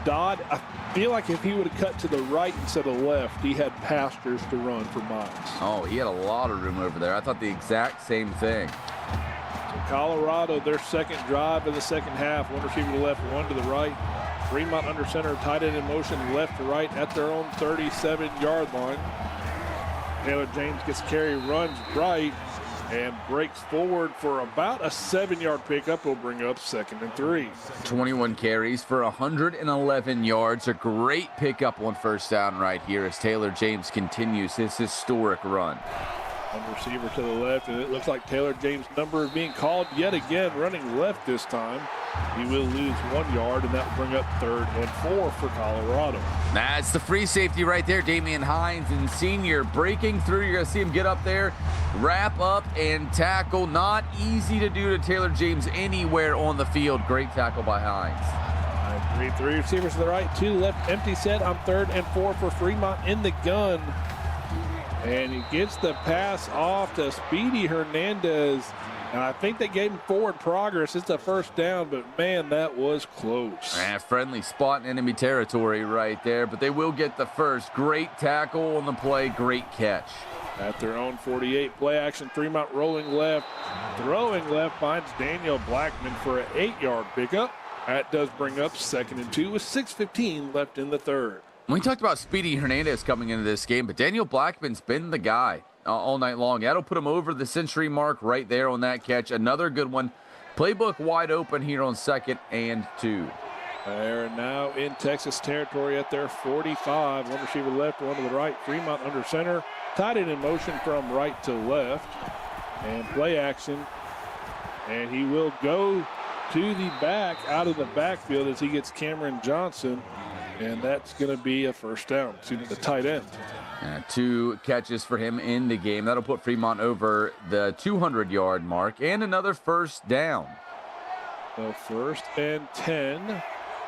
Dodd, I feel like if he would have cut to the right instead of left, he had pastures to run for miles. Oh, he had a lot of room over there. I thought the exact same thing. So Colorado, their second drive in the second half. 1 receiver to the left, 1 to the right. Fremont under center, tight end in motion, left to right at their own 37-yard line. Taylor James gets carry, runs right, and breaks forward for about a 7-yard pickup. Will bring up 2nd and 3. 21 carries for 111 yards. A great pickup on 1st down right here as Taylor James continues his historic run. One receiver to the left, and it looks like Taylor James' number is being called yet again, running left this time. He will lose 1 yard, and that will bring up 3rd and 4 for Colorado. That's the free safety right there, Damian Hines, and senior breaking through. You're going to see him get up there, wrap up, and tackle. Not easy to do to Taylor James anywhere on the field. Great tackle by Hines. 3 receivers to the right, 2 left, empty set on 3rd and 4 for Fremont in the gun. And he gets the pass off to Speedy Hernandez. And I think they gave him forward progress. It's a 1st down, but man, that was close. Friendly spot in enemy territory right there, but they will get the first. Great tackle on the play, great catch. At their own 48, play action, Fremont rolling left, throwing left, finds Daniel Blackman for an 8-yard pickup. That does bring up 2nd and 2 with 6:15 left in the 3rd. We talked about Speedy Hernandez coming into this game, but Daniel Blackman's been the guy all night long. That'll put him over the century mark right there on that catch. Another good one. Playbook wide open here on 2nd and 2. They're now in Texas territory at their 45. 1 receiver left, 1 to the right. Fremont under center. Tied it in motion from right to left. And play action. And he will go to the back, out of the backfield as he gets Cameron Johnson. And that's going to be a 1st down to the tight end. 2 catches for him in the game. That'll put Fremont over the 200-yard mark and another 1st down. So first and 10.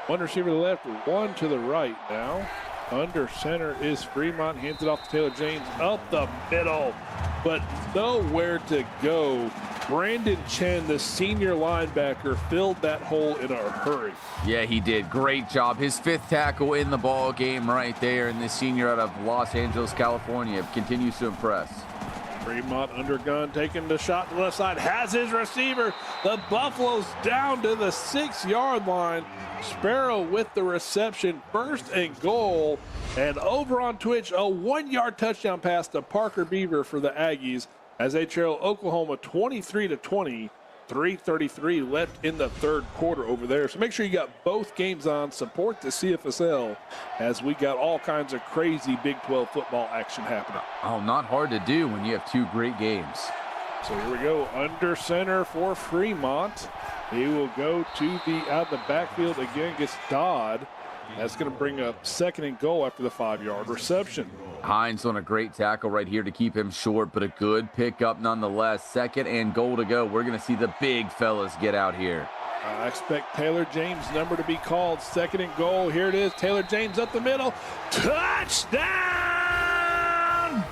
One receiver to the left, one to the right now. Under center is Fremont. Hands it off to Taylor James up the middle, but nowhere to go. Brandon Chen, the senior linebacker, filled that hole in a hurry. Yeah, he did. Great job. His 5th tackle in the ball game right there. And this senior out of Los Angeles, California continues to impress. Fremont under gun, taking the shot to the left side, has his receiver. The Buffaloes down to the 6-yard line. Sparrow with the reception, 1st and goal. And over on Twitch, a 1-yard touchdown pass to Parker Beaver for the Aggies as they trail Oklahoma 23-20. 3:33 left in the 3rd quarter over there. So make sure you got both games on. Support the CFSL as we got all kinds of crazy Big 12 football action happening. Oh, not hard to do when you have 2 great games. So here we go, under center for Fremont. He will go to out of the backfield again, gets Dodd. That's going to bring up 2nd and goal after the 5-yard reception. Hines on a great tackle right here to keep him short, but a good pickup nonetheless. 2nd and goal to go. We're going to see the big fellas get out here. I expect Taylor James' number to be called. 2nd and goal. Here it is. Taylor James up the middle. Touchdown!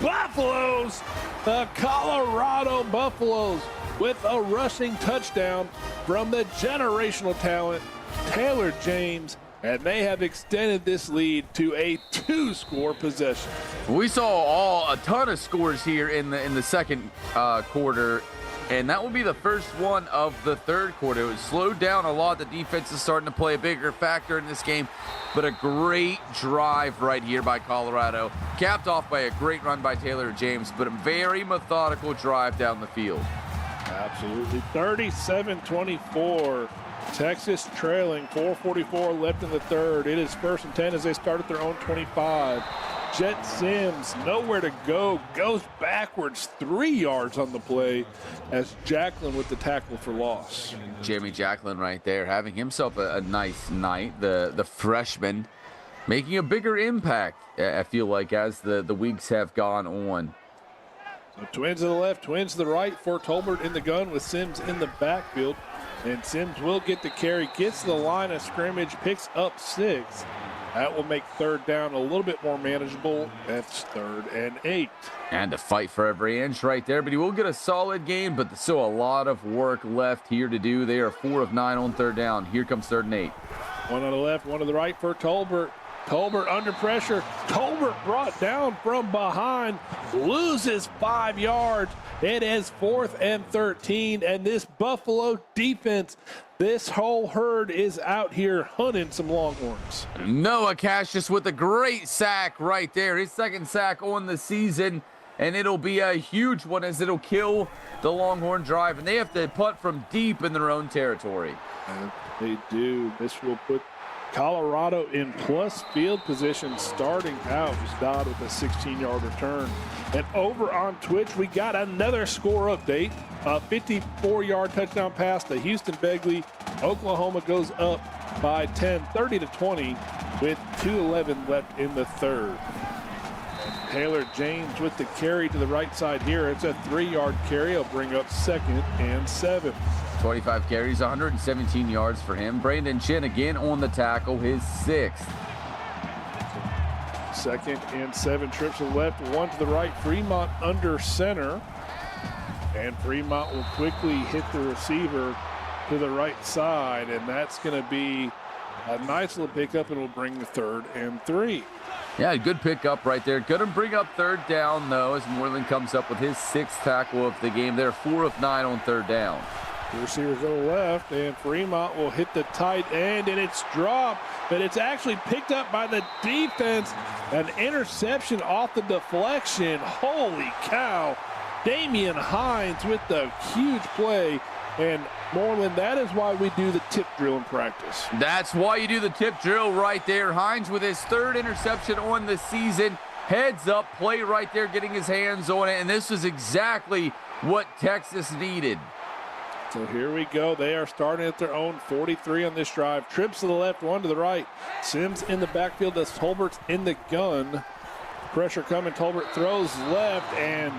Buffaloes! The Colorado Buffaloes with a rushing touchdown from the generational talent, Taylor James. And they have extended this lead to a 2-score possession. We saw a ton of scores here in the 2nd quarter, and that will be the first one of the 3rd quarter. It was slowed down a lot. The defense is starting to play a bigger factor in this game, but a great drive right here by Colorado, capped off by a great run by Taylor James, but a very methodical drive down the field. Absolutely. 37-24. Texas trailing, 4:44 left in the 3rd. It is 1st and 10 as they start at their own 25. Jet Sims, nowhere to go, goes backwards 3 yards on the play as Jacklin with the tackle for loss. Jamie Jacklin right there having himself a nice night. The freshman making a bigger impact, I feel like, as the weeks have gone on. So twins to the left, twins to the right for Tolbert in the gun with Sims in the backfield. And Sims will get the carry, gets to the line of scrimmage, picks up 6. That will make 3rd down a little bit more manageable. That's 3rd and 8. And to fight for every inch right there, but he will get a solid gain, but still a lot of work left here to do. They are 4 of 9 on 3rd down. Here comes 3rd and 8. One on the left, one to the right for Tolbert. Tolbert under pressure. Tolbert brought down from behind, loses 5 yards. It is 4th and 13, and this Buffalo defense, this whole herd is out here hunting some Longhorns. Noah Cassius with a great sack right there. His 2nd sack on the season, and it'll be a huge one as it'll kill the Longhorn drive, and they have to punt from deep in their own territory. And they do. This will put Colorado in plus field position starting out. Dodd with a 16-yard return. And over on Twitch, we got another score update. A 54-yard touchdown pass to Houston Begley. Oklahoma goes up by 10, 30-20 with 2:11 left in the 3rd. And Taylor James with the carry to the right side here. It's a 3-yard carry. It'll bring up 2nd and 7. 25 carries, 117 yards for him. Brandon Chen again on the tackle, his 6th. 2nd and 7, trips to the left, one to the right. Fremont under center. And Fremont will quickly hit the receiver to the right side. And that's going to be a nice little pickup, and will bring the 3rd and 3. Yeah, good pickup right there. Going to bring up 3rd down, though, as Moreland comes up with his 6th tackle of the game. They're 4 of 9 on 3rd down. The receivers go left, and Fremont will hit the tight end, and it's dropped, but it's actually picked up by the defense. An interception off the deflection. Holy cow. Damian Hines with the huge play. And Moreland, that is why we do the tip drill in practice. That's why you do the tip drill right there. Hines with his 3rd interception on the season. Heads up play right there, getting his hands on it, and this is exactly what Texas needed. So here we go. They are starting at their own 43 on this drive. Trips to the left, one to the right. Sims in the backfield as Tolbert's in the gun. Pressure coming. Tolbert throws left, and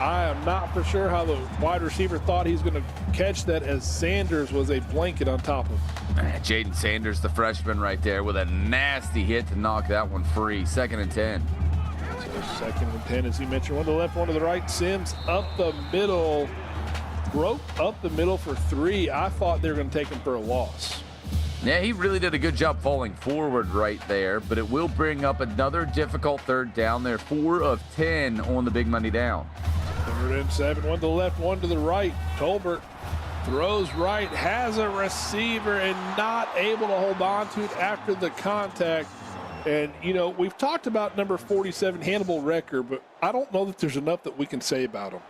I am not for sure how the wide receiver thought he's going to catch that, as Sanders was a blanket on top of him. Jaden Sanders, the freshman right there, with a nasty hit to knock that one free. 2nd and 10. So 2nd and 10, as you mentioned, one to the left, one to the right. Sims up the middle, broke up the middle for 3. I thought they were going to take him for a loss. Yeah, he really did a good job falling forward right there, but it will bring up another difficult 3rd down there. 4 of 10 on the big money down. 3rd and 7, one to the left, one to the right. Tolbert throws right, has a receiver, and not able to hold on to it after the contact. And, you know, we've talked about number 47, Hannibal Recker, but I don't know that there's enough that we can say about him.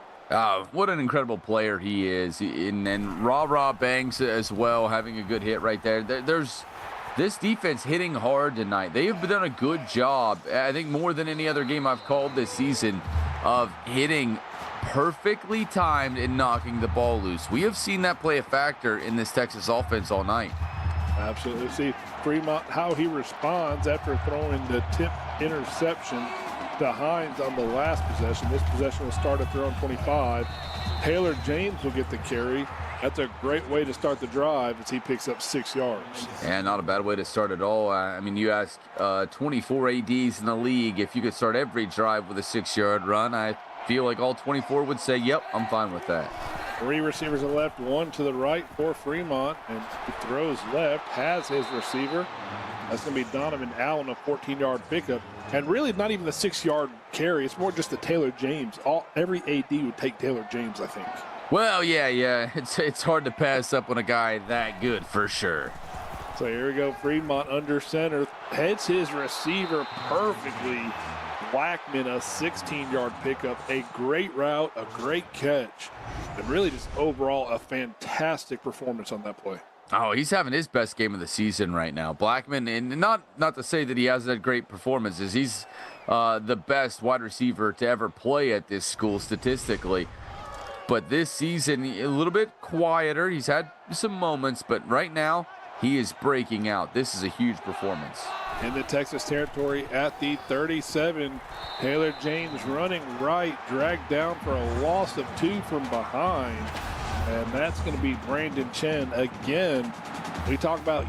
What an incredible player he is. And then Ra Banks as well, having a good hit right there. There's this defense hitting hard tonight. They have done a good job, I think more than any other game I've called this season, of hitting perfectly timed and knocking the ball loose. We have seen that play a factor in this Texas offense all night. Absolutely. See Fremont, how he responds after throwing the tip interception to Hines on the last possession. This possession will start at their own 25. Taylor James will get the carry. That's a great way to start the drive as he picks up 6 yards. And not a bad way to start at all. I mean, you ask 24 ADs in the league, if you could start every drive with a 6-yard run, I feel like all 24 would say, yep, I'm fine with that. 3 receivers to the left, 1 to the right for Fremont, and he throws left, has his receiver. That's going to be Donovan Allen, a 14-yard pickup. And really not even a 6-yard carry. It's more just the Taylor James. Every AD would take Taylor James, I think. Well, yeah. It's hard to pass up on a guy that good for sure. So here we go. Fremont under center. Heads his receiver perfectly. Blackman, a 16-yard pickup. A great route, a great catch. And really just overall a fantastic performance on that play. Oh, he's having his best game of the season right now. Blackman, and not to say that he has that great performances. He's the best wide receiver to ever play at this school statistically. But this season, a little bit quieter. He's had some moments, but right now, he is breaking out. This is a huge performance. In the Texas territory at the 37, Taylor James running right, dragged down for a loss of 2 from behind. And that's going to be Brandon Chen again. We talk about,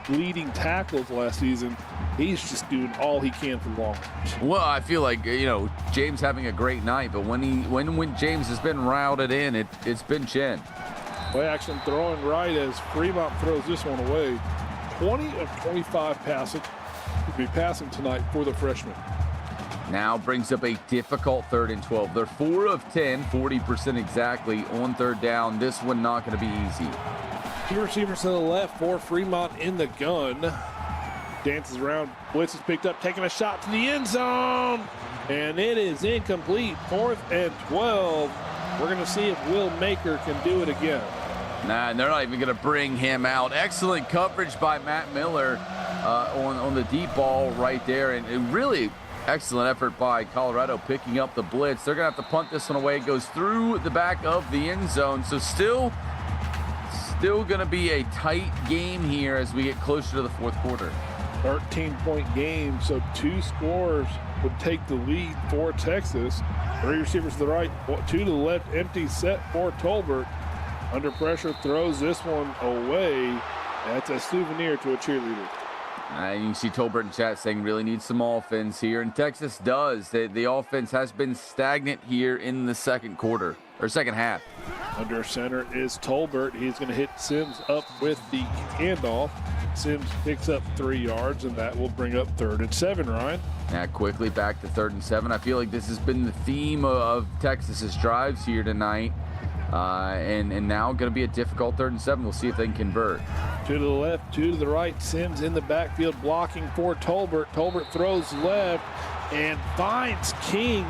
leading tackles last season. He's just doing all he can for long range. Well, I feel like, James having a great night, but when James has been routed in, it's been Chen. Play action throwing right as Fremont throws this one away. 20 of 25 passing. He'll be passing tonight for the freshman. Now brings up a difficult 3rd and 12. They're 4 of 10, 40% exactly on 3rd down. This one not going to be easy. 2 receivers to the left for Fremont in the gun. Dances around, blitz is picked up, taking a shot to the end zone. And it is incomplete. 4th and 12. We're going to see if Will Maker can do it again. Nah, and they're not even going to bring him out. Excellent coverage by Matt Miller on the deep ball right there. And really excellent effort by Colorado picking up the blitz. They're going to have to punt this one away. It goes through the back of the end zone. So still going to be a tight game here as we get closer to the 4th quarter. 13-point game, so 2 scores would take the lead for Texas. 3 receivers to the right, 2 to the left, empty set for Tolbert. Under pressure, throws this one away. That's a souvenir to a cheerleader. You can see Tolbert in chat saying really needs some offense here, and Texas does. The offense has been stagnant here in the second half. Under center is Tolbert. He's going to hit Sims up with the handoff. Sims picks up 3 yards, and that will bring up 3rd and 7, Ryan. Now quickly back to 3rd and 7. I feel like this has been the theme of Texas's drives here tonight. And now going to be a difficult 3rd and 7. We'll see if they can convert. 2 to the left, 2 to the right. Sims in the backfield blocking for Tolbert. Tolbert throws left and finds King.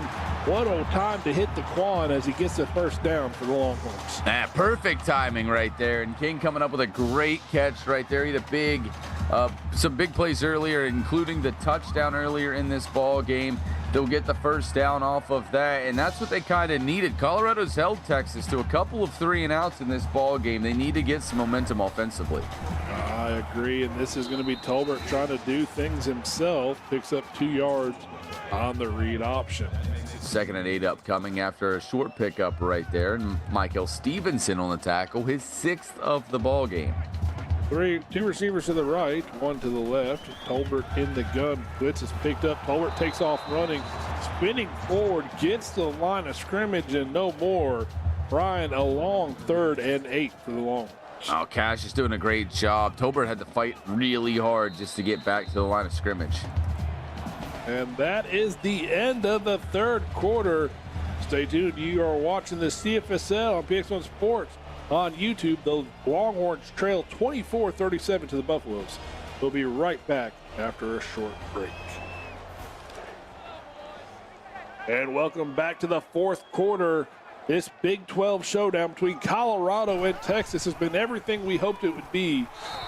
What a time to hit the quan as he gets the first down for the Longhorns. Perfect timing right there. And King coming up with a great catch right there. He had some big plays earlier, including the touchdown earlier in this ball game. They'll get the first down off of that, and that's what they kind of needed. Colorado's held Texas to a couple of 3 and outs in this ball game. They need to get some momentum offensively. I agree, and this is going to be Tolbert trying to do things himself. Picks up 2 yards on the read option. 2nd and 8 upcoming after a short pickup right there. And Michael Stevenson on the tackle, his 6th of the ball game. 2 receivers to the right, 1 to the left. Tolbert in the gun. Blitz is picked up. Tolbert takes off running, spinning forward, gets to the line of scrimmage, and no more. Brian, a long 3rd and 8 for the long. Oh, Cash is doing a great job. Tolbert had to fight really hard just to get back to the line of scrimmage. And that is the end of the 3rd quarter. Stay tuned. You are watching the CFSL on PX1 Sports. On YouTube, the Longhorns trail 24-37 to the Buffaloes. We'll be right back after a short break. And welcome back to the 4th quarter. This Big 12 showdown between Colorado and Texas has been everything we hoped it would be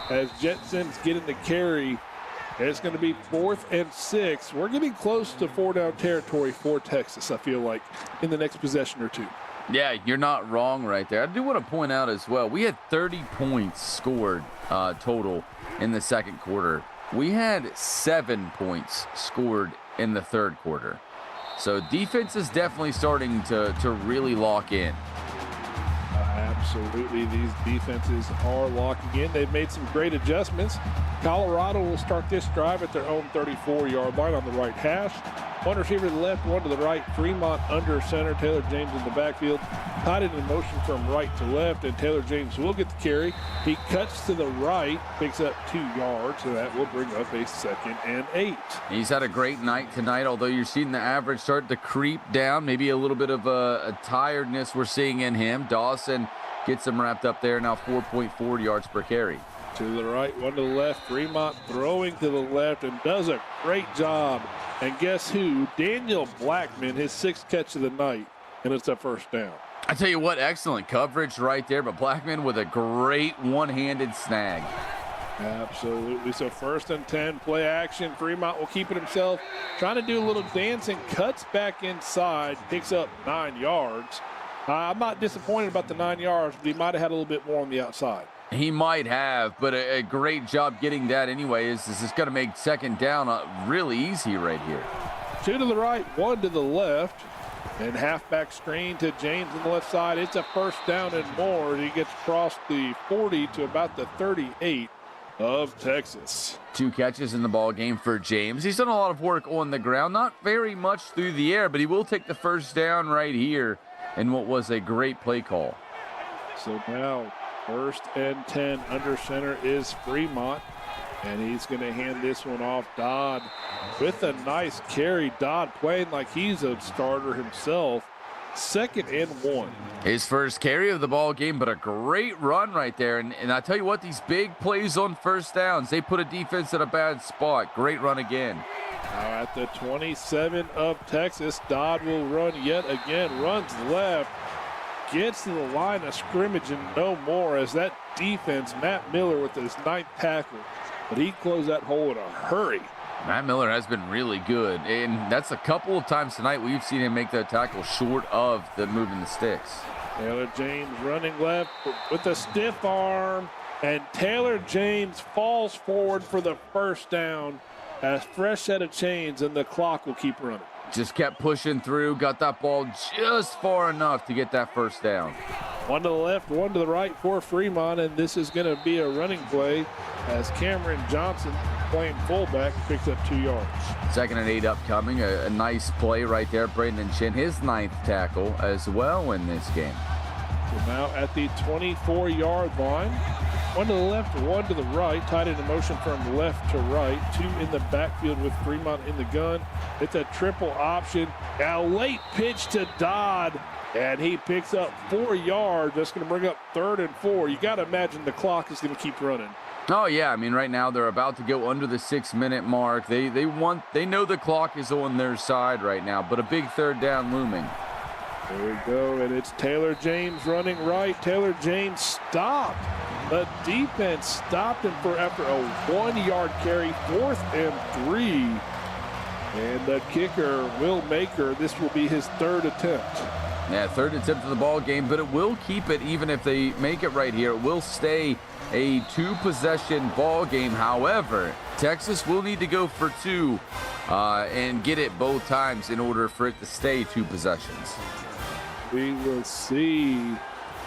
as Jetsons get in the carry. It's going to be 4th and 6. We're getting close to 4-down territory for Texas, I feel like, in the next possession or 2. Yeah, you're not wrong right there. I do want to point out as well, we had 30 points scored total in the 2nd quarter. We had 7 points scored in the 3rd quarter. So defense is definitely starting to really lock in. Absolutely, these defenses are locking in. They've made some great adjustments. Colorado will start this drive at their own 34-yard line on the right hash. 1 receiver to the left, 1 to the right. Fremont under center. Taylor James in the backfield. Tied in motion from right to left, and Taylor James will get the carry. He cuts to the right, picks up 2 yards, so that will bring up a 2nd and 8. He's had a great night tonight, although you're seeing the average start to creep down. Maybe a little bit of a tiredness we're seeing in him. Dawson gets him wrapped up there, now 4.4 yards per carry. To the right, 1 to the left. Fremont throwing to the left and does a great job. And guess who? Daniel Blackman, his 6th catch of the night, and it's a 1st down. I tell you what, excellent coverage right there, but Blackman with a great one-handed snag. Absolutely. So 1st and 10, play action. Fremont will keep it himself. Trying to do a little dancing, cuts back inside, picks up 9 yards. I'm not disappointed about the 9 yards, but he might have had a little bit more on the outside. He might have, but a great job getting that anyway. This is going to make 2nd down really easy right here. 2 to the right, 1 to the left. And halfback screen to James on the left side. It's a 1st down and more. He gets across the 40 to about the 38 of Texas. 2 catches in the ball game for James. He's done a lot of work on the ground, not very much through the air, but he will take the 1st down right here in what was a great play call. So now 1st and 10, under center is Fremont, and he's going to hand this one off. Dodd with a nice carry. Dodd playing like he's a starter himself. 2nd and 1. His 1st carry of the ball game, but a great run right there. And I tell you what, these big plays on 1st downs, they put a defense in a bad spot. Great run again. Now at the 27 of Texas, Dodd will run yet again. Runs left. Gets to the line of scrimmage and no more as that defense, Matt Miller with his 9th tackle. But he closed that hole in a hurry. Matt Miller has been really good, and that's a couple of times tonight we've seen him make that tackle short of the moving the sticks. Taylor James running left with a stiff arm, and Taylor James falls forward for the 1st down. A fresh set of chains, and the clock will keep running. Just kept pushing through, got that ball just far enough to get that 1st down. 1 to the left, 1 to the right for Fremont, and this is going to be a running play as Cameron Johnson, playing fullback, picks up 2 yards. 2nd and 8 upcoming. A nice play right there. Brandon Chin, his 9th tackle as well in this game. So now at the 24-yard line. 1 to the left, 1 to the right. Tied into motion from left to right. 2 in the backfield with Fremont in the gun. It's a triple option. A late pitch to Dodd, and he picks up 4 yards. That's going to bring up 3rd and 4. You got to imagine the clock is going to keep running. Oh yeah, I mean right now they're about to go under the 6-minute mark. They know the clock is on their side right now, but a big 3rd down looming. There we go, and it's Taylor James running right. Taylor James stopped. The defense stopped him after a 1-yard carry, 4th and 3. And the kicker, Will Maker, this will be his 3rd attempt. Yeah, third attempt of the ball game, but it will keep it even if they make it right here. It will stay a 2-possession ball game. However, Texas will need to go for 2 and get it both times in order for it to stay 2 possessions. We will see.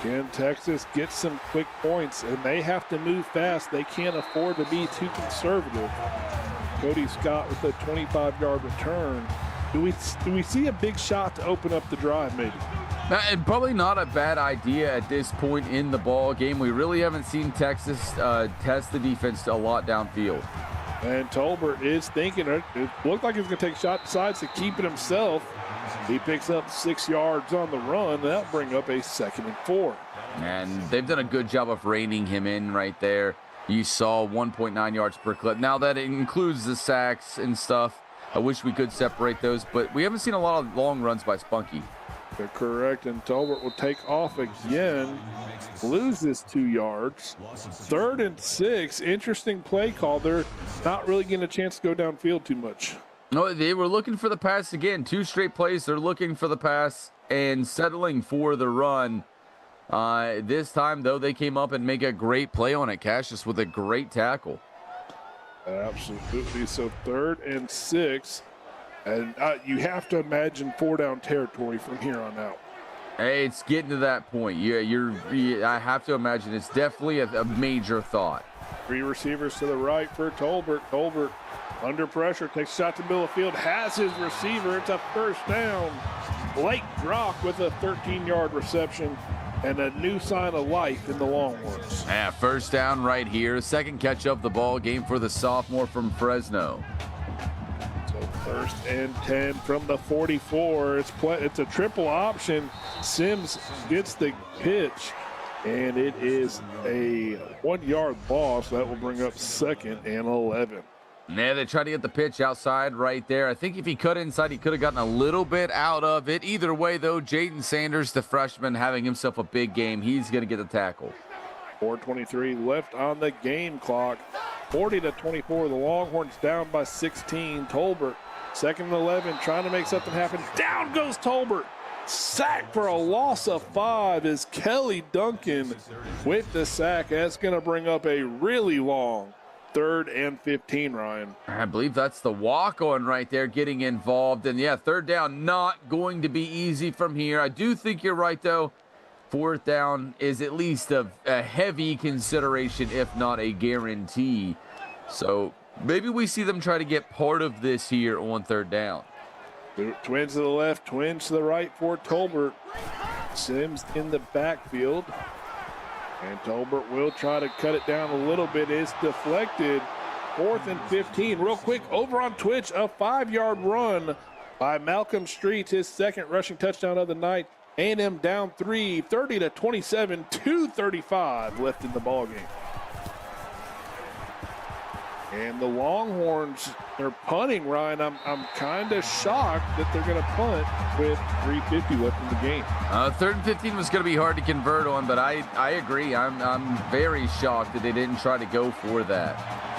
Can Texas get some quick points? And they have to move fast. They can't afford to be too conservative. Cody Scott with a 25-yard return. Do we see a big shot to open up the drive maybe? And probably not a bad idea at this point in the ball game. We really haven't seen Texas test the defense a lot downfield. And Tolbert is thinking it looked like he was going to take a shot, decides to keep it himself. He picks up 6 yards on the run. That'll bring up a 2nd and 4. And they've done a good job of reining him in right there. You saw 1.9 yards per clip. Now that includes the sacks and stuff. I wish we could separate those, but we haven't seen a lot of long runs by Spunky. They're correct, and Tolbert will take off again. Loses 2 yards. 3rd and 6. Interesting play call. They're not really getting a chance to go downfield too much. No, they were looking for the pass again. 2 straight plays. They're looking for the pass and settling for the run. This time, though, they came up and make a great play on it. Cassius with a great tackle. Absolutely. So 3rd and 6. And you have to imagine 4-down territory from here on out. Hey, it's getting to that point. I have to imagine it's definitely a major thought. 3 receivers to the right for Tolbert. Tolbert under pressure, takes a shot to the middle of the field, has his receiver. It's a 1st down. Blake Brock with a 13-yard reception and a new sign of life in the Longhorns. Yeah, 1st down right here. 2nd catch of the ball game for the sophomore from Fresno. 1st and 10 from the 44. It's a triple option. Sims gets the pitch, and it is a 1-yard loss. That will bring up 2nd and 11. Yeah, they tried to get the pitch outside right there. I think if he cut inside, he could have gotten a little bit out of it. Either way, though, Jaden Sanders, the freshman, having himself a big game. He's going to get the tackle. 4:23 left on the game clock. 40-24. The Longhorns down by 16. Tolbert, 2nd and 11, trying to make something happen. Down goes Tolbert. Sack for a loss of 5 is Kelly Duncan with the sack. That's going to bring up a really long 3rd and 15, Ryan. I believe that's the walk-on right there getting involved. And, yeah, 3rd down not going to be easy from here. I do think you're right, though. 4th down is at least a heavy consideration, if not a guarantee. So maybe we see them try to get part of this here on 3rd down. Twins to the left, twins to the right for Tolbert. Sims in the backfield. And Tolbert will try to cut it down a little bit. It's deflected. 4th and 15. Real quick, over on Twitch, a 5-yard run by Malcolm Streets, his 2nd rushing touchdown of the night. A&M down 3, 30-27, 2:35 left in the ballgame. And the Longhorns are punting, Ryan. I'm kind of shocked that they're going to punt with 3:50 left in the game. 3rd and 15 was going to be hard to convert on, but I agree. I'm very shocked that they didn't try to go for that.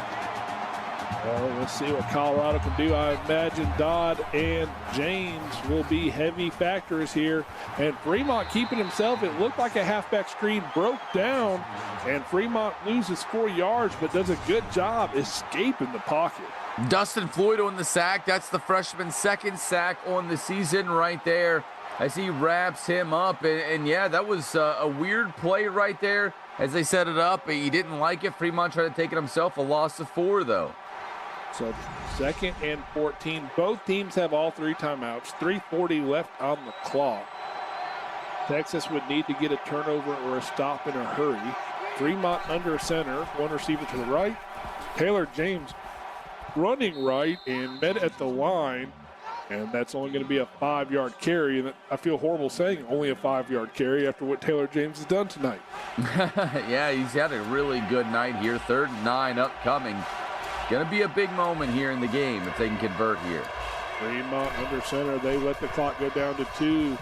Well, let's see what Colorado can do. I imagine Dodd and James will be heavy factors here. And Fremont keeping himself. It looked like a halfback screen broke down. And Fremont loses 4 yards, but does a good job escaping the pocket. Dustin Floyd on the sack. That's the freshman's 2nd sack on the season right there as he wraps him up. And yeah, that was a weird play right there as they set it up. He didn't like it. Fremont tried to take it himself. A loss of 4, though. So 2nd and 14. Both teams have all 3 timeouts. 3:40 left on the clock. Texas would need to get a turnover or a stop in a hurry. Fremont under center. 1 receiver to the right. Taylor James running right and met at the line. And that's only going to be a 5-yard carry. And I feel horrible saying only a 5-yard carry after what Taylor James has done tonight. Yeah, he's had a really good night here. 3rd and 9 upcoming. Going to be a big moment here in the game if they can convert here. Fremont under center. They let the clock go down to 2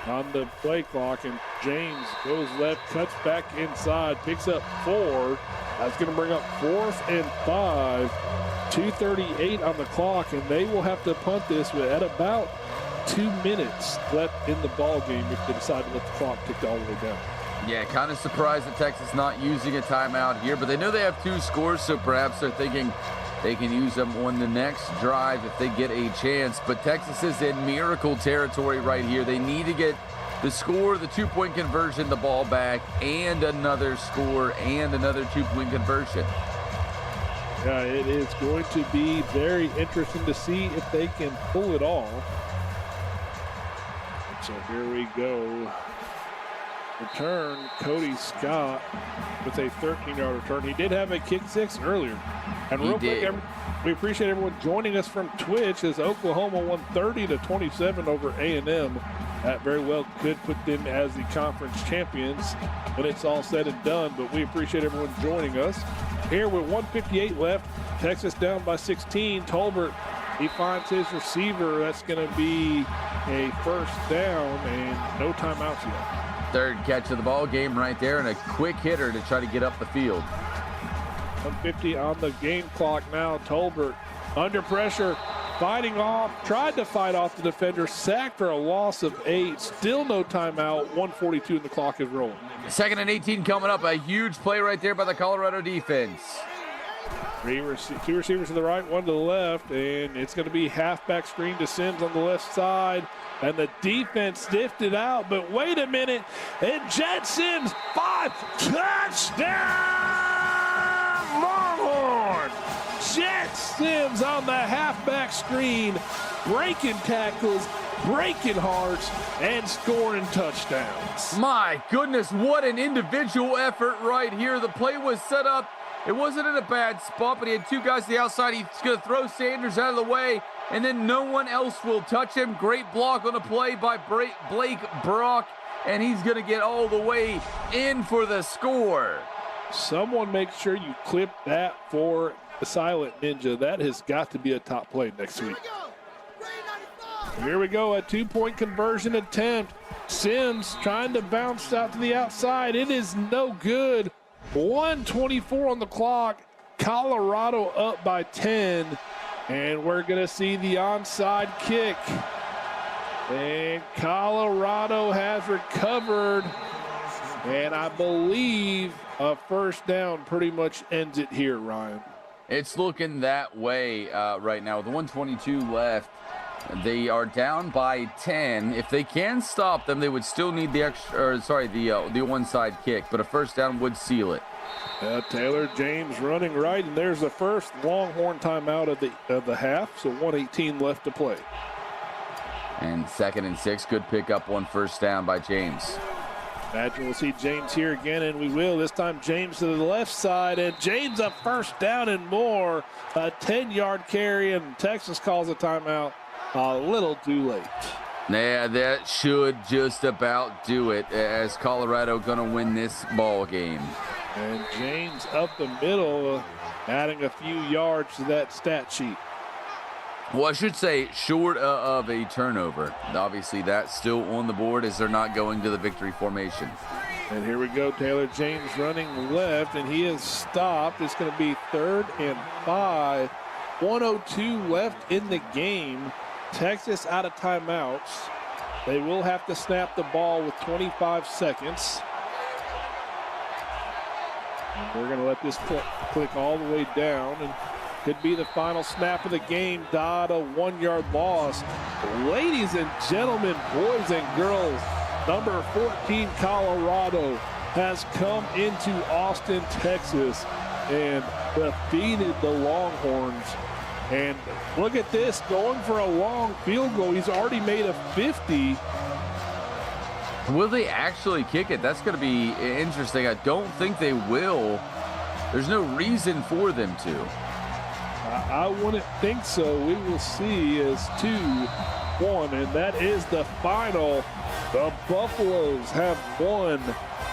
on the play clock. And James goes left, cuts back inside, picks up 4. That's going to bring up 4th and 5. 2:38 on the clock, and they will have to punt this at about 2 minutes left in the ball game if they decide to let the clock tick all the way down. Yeah, kind of surprised that Texas not using a timeout here, but they know they have 2 scores, so perhaps they're thinking they can use them on the next drive if they get a chance. But Texas is in miracle territory right here. They need to get the score, the 2-point conversion, the ball back, and another score and another 2-point conversion. Yeah, it is going to be very interesting to see if they can pull it off. So here we go. Return, Cody Scott with a 13-yard return. He did have a kick 6 earlier. And real quick, we appreciate everyone joining us from Twitch as Oklahoma won 30-27 over A&M. That very well could put them as the conference champions when it's all said and done, but we appreciate everyone joining us. Here with 1:58 left, Texas down by 16. Tolbert, he finds his receiver. That's going to be a first down and no timeouts yet. Third catch of the ball game right there, and a quick hitter to try to get up the field. 1:50 on the game clock now. Tolbert under pressure, fighting off, tried to fight off the defender, sacked for a loss of 8. Still no timeout. 1:42 and the clock is rolling. 2nd and 18 coming up. A huge play right there by the Colorado defense. Two receivers to the right, one to the left, and it's going to be halfback screen to Sims on the left side. And the defense stiffed it out, but wait a minute. And Jet Sims, 5, touchdown, Longhorn! Jet Sims on the halfback screen, breaking tackles, breaking hearts, and scoring touchdowns. My goodness, what an individual effort right here. The play was set up. It wasn't in a bad spot, but he had 2 guys to the outside. He's going to throw Sanders out of the way, and then no one else will touch him. Great block on the play by Blake Brock, and he's going to get all the way in for the score. Someone make sure you clip that for the Silent Ninja. That has got to be a top play next week. Here we go, a 2-point conversion attempt. Sims trying to bounce out to the outside. It is no good. 1:24 on the clock. Colorado up by 10. And we're going to see the onside kick. And Colorado has recovered. And I believe a first down pretty much ends it here, Ryan. It's looking that way right now. With 1:22 left, they are down by 10. If they can stop them, they would still need the onside kick, but a first down would seal it. Taylor James running right, and there's the first Longhorn timeout of the half, so 1:18 left to play. And 2nd and 6 could pick up one first down by James. Imagine we'll see James here again, and we will. This time James to the left side, and James a first down and more. A 10-yard carry, and Texas calls a timeout a little too late. Yeah, that should just about do it, as Colorado going to win this ball game. And James up the middle, adding a few yards to that stat sheet. Well, I should say short of a turnover. Obviously, that's still on the board as they're not going to the victory formation. And here we go, Taylor James running left, and he is stopped. It's going to be 3rd and 5. 1:02 left in the game. Texas out of timeouts. They will have to snap the ball with 25 seconds. And we're going to let this click all the way down, and could be the final snap of the game. Dodd, a 1-yard loss. Ladies and gentlemen, boys and girls, number 14 Colorado has come into Austin, Texas, and defeated the Longhorns. And look at this, going for a long field goal. He's already made a 50. Will they actually kick it? That's going to be interesting. I don't think they will. There's no reason for them to. I wouldn't think so. We will see as 2-1, and that is the final. The Buffaloes have won,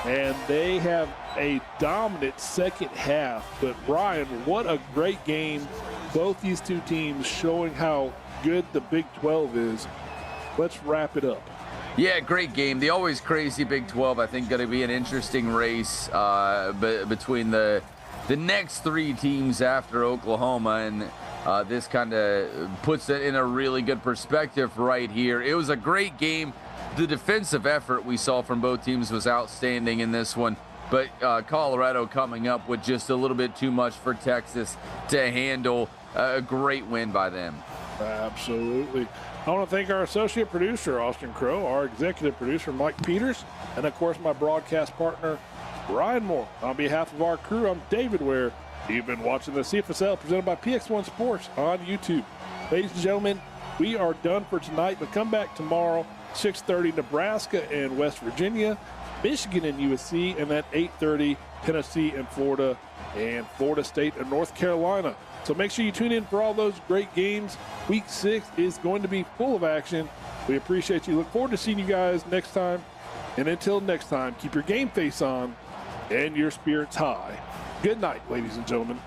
and they have a dominant second half. But Ryan, what a great game. Both these two teams showing how good the Big 12 is. Let's wrap it up. Yeah, great game. The always crazy Big 12, I think, going to be an interesting race between the next 3 teams after Oklahoma. And this kind of puts it in a really good perspective right here. It was a great game. The defensive effort we saw from both teams was outstanding in this one, but Colorado coming up with just a little bit too much for Texas to handle. A great win by them. Absolutely. I want to thank our associate producer, Austin Crow, our executive producer, Mike Peters, and of course my broadcast partner, Ryan Moore. On behalf of our crew, I'm David Ware. You've been watching the CFSL presented by PX1 Sports on YouTube. Ladies and gentlemen, we are done for tonight, but come back tomorrow, 6:30, Nebraska and West Virginia, Michigan and USC, and at 8:30, Tennessee and Florida State and North Carolina. So make sure you tune in for all those great games. Week 6 is going to be full of action. We appreciate you. Look forward to seeing you guys next time. And until next time, keep your game face on and your spirits high. Good night, ladies and gentlemen.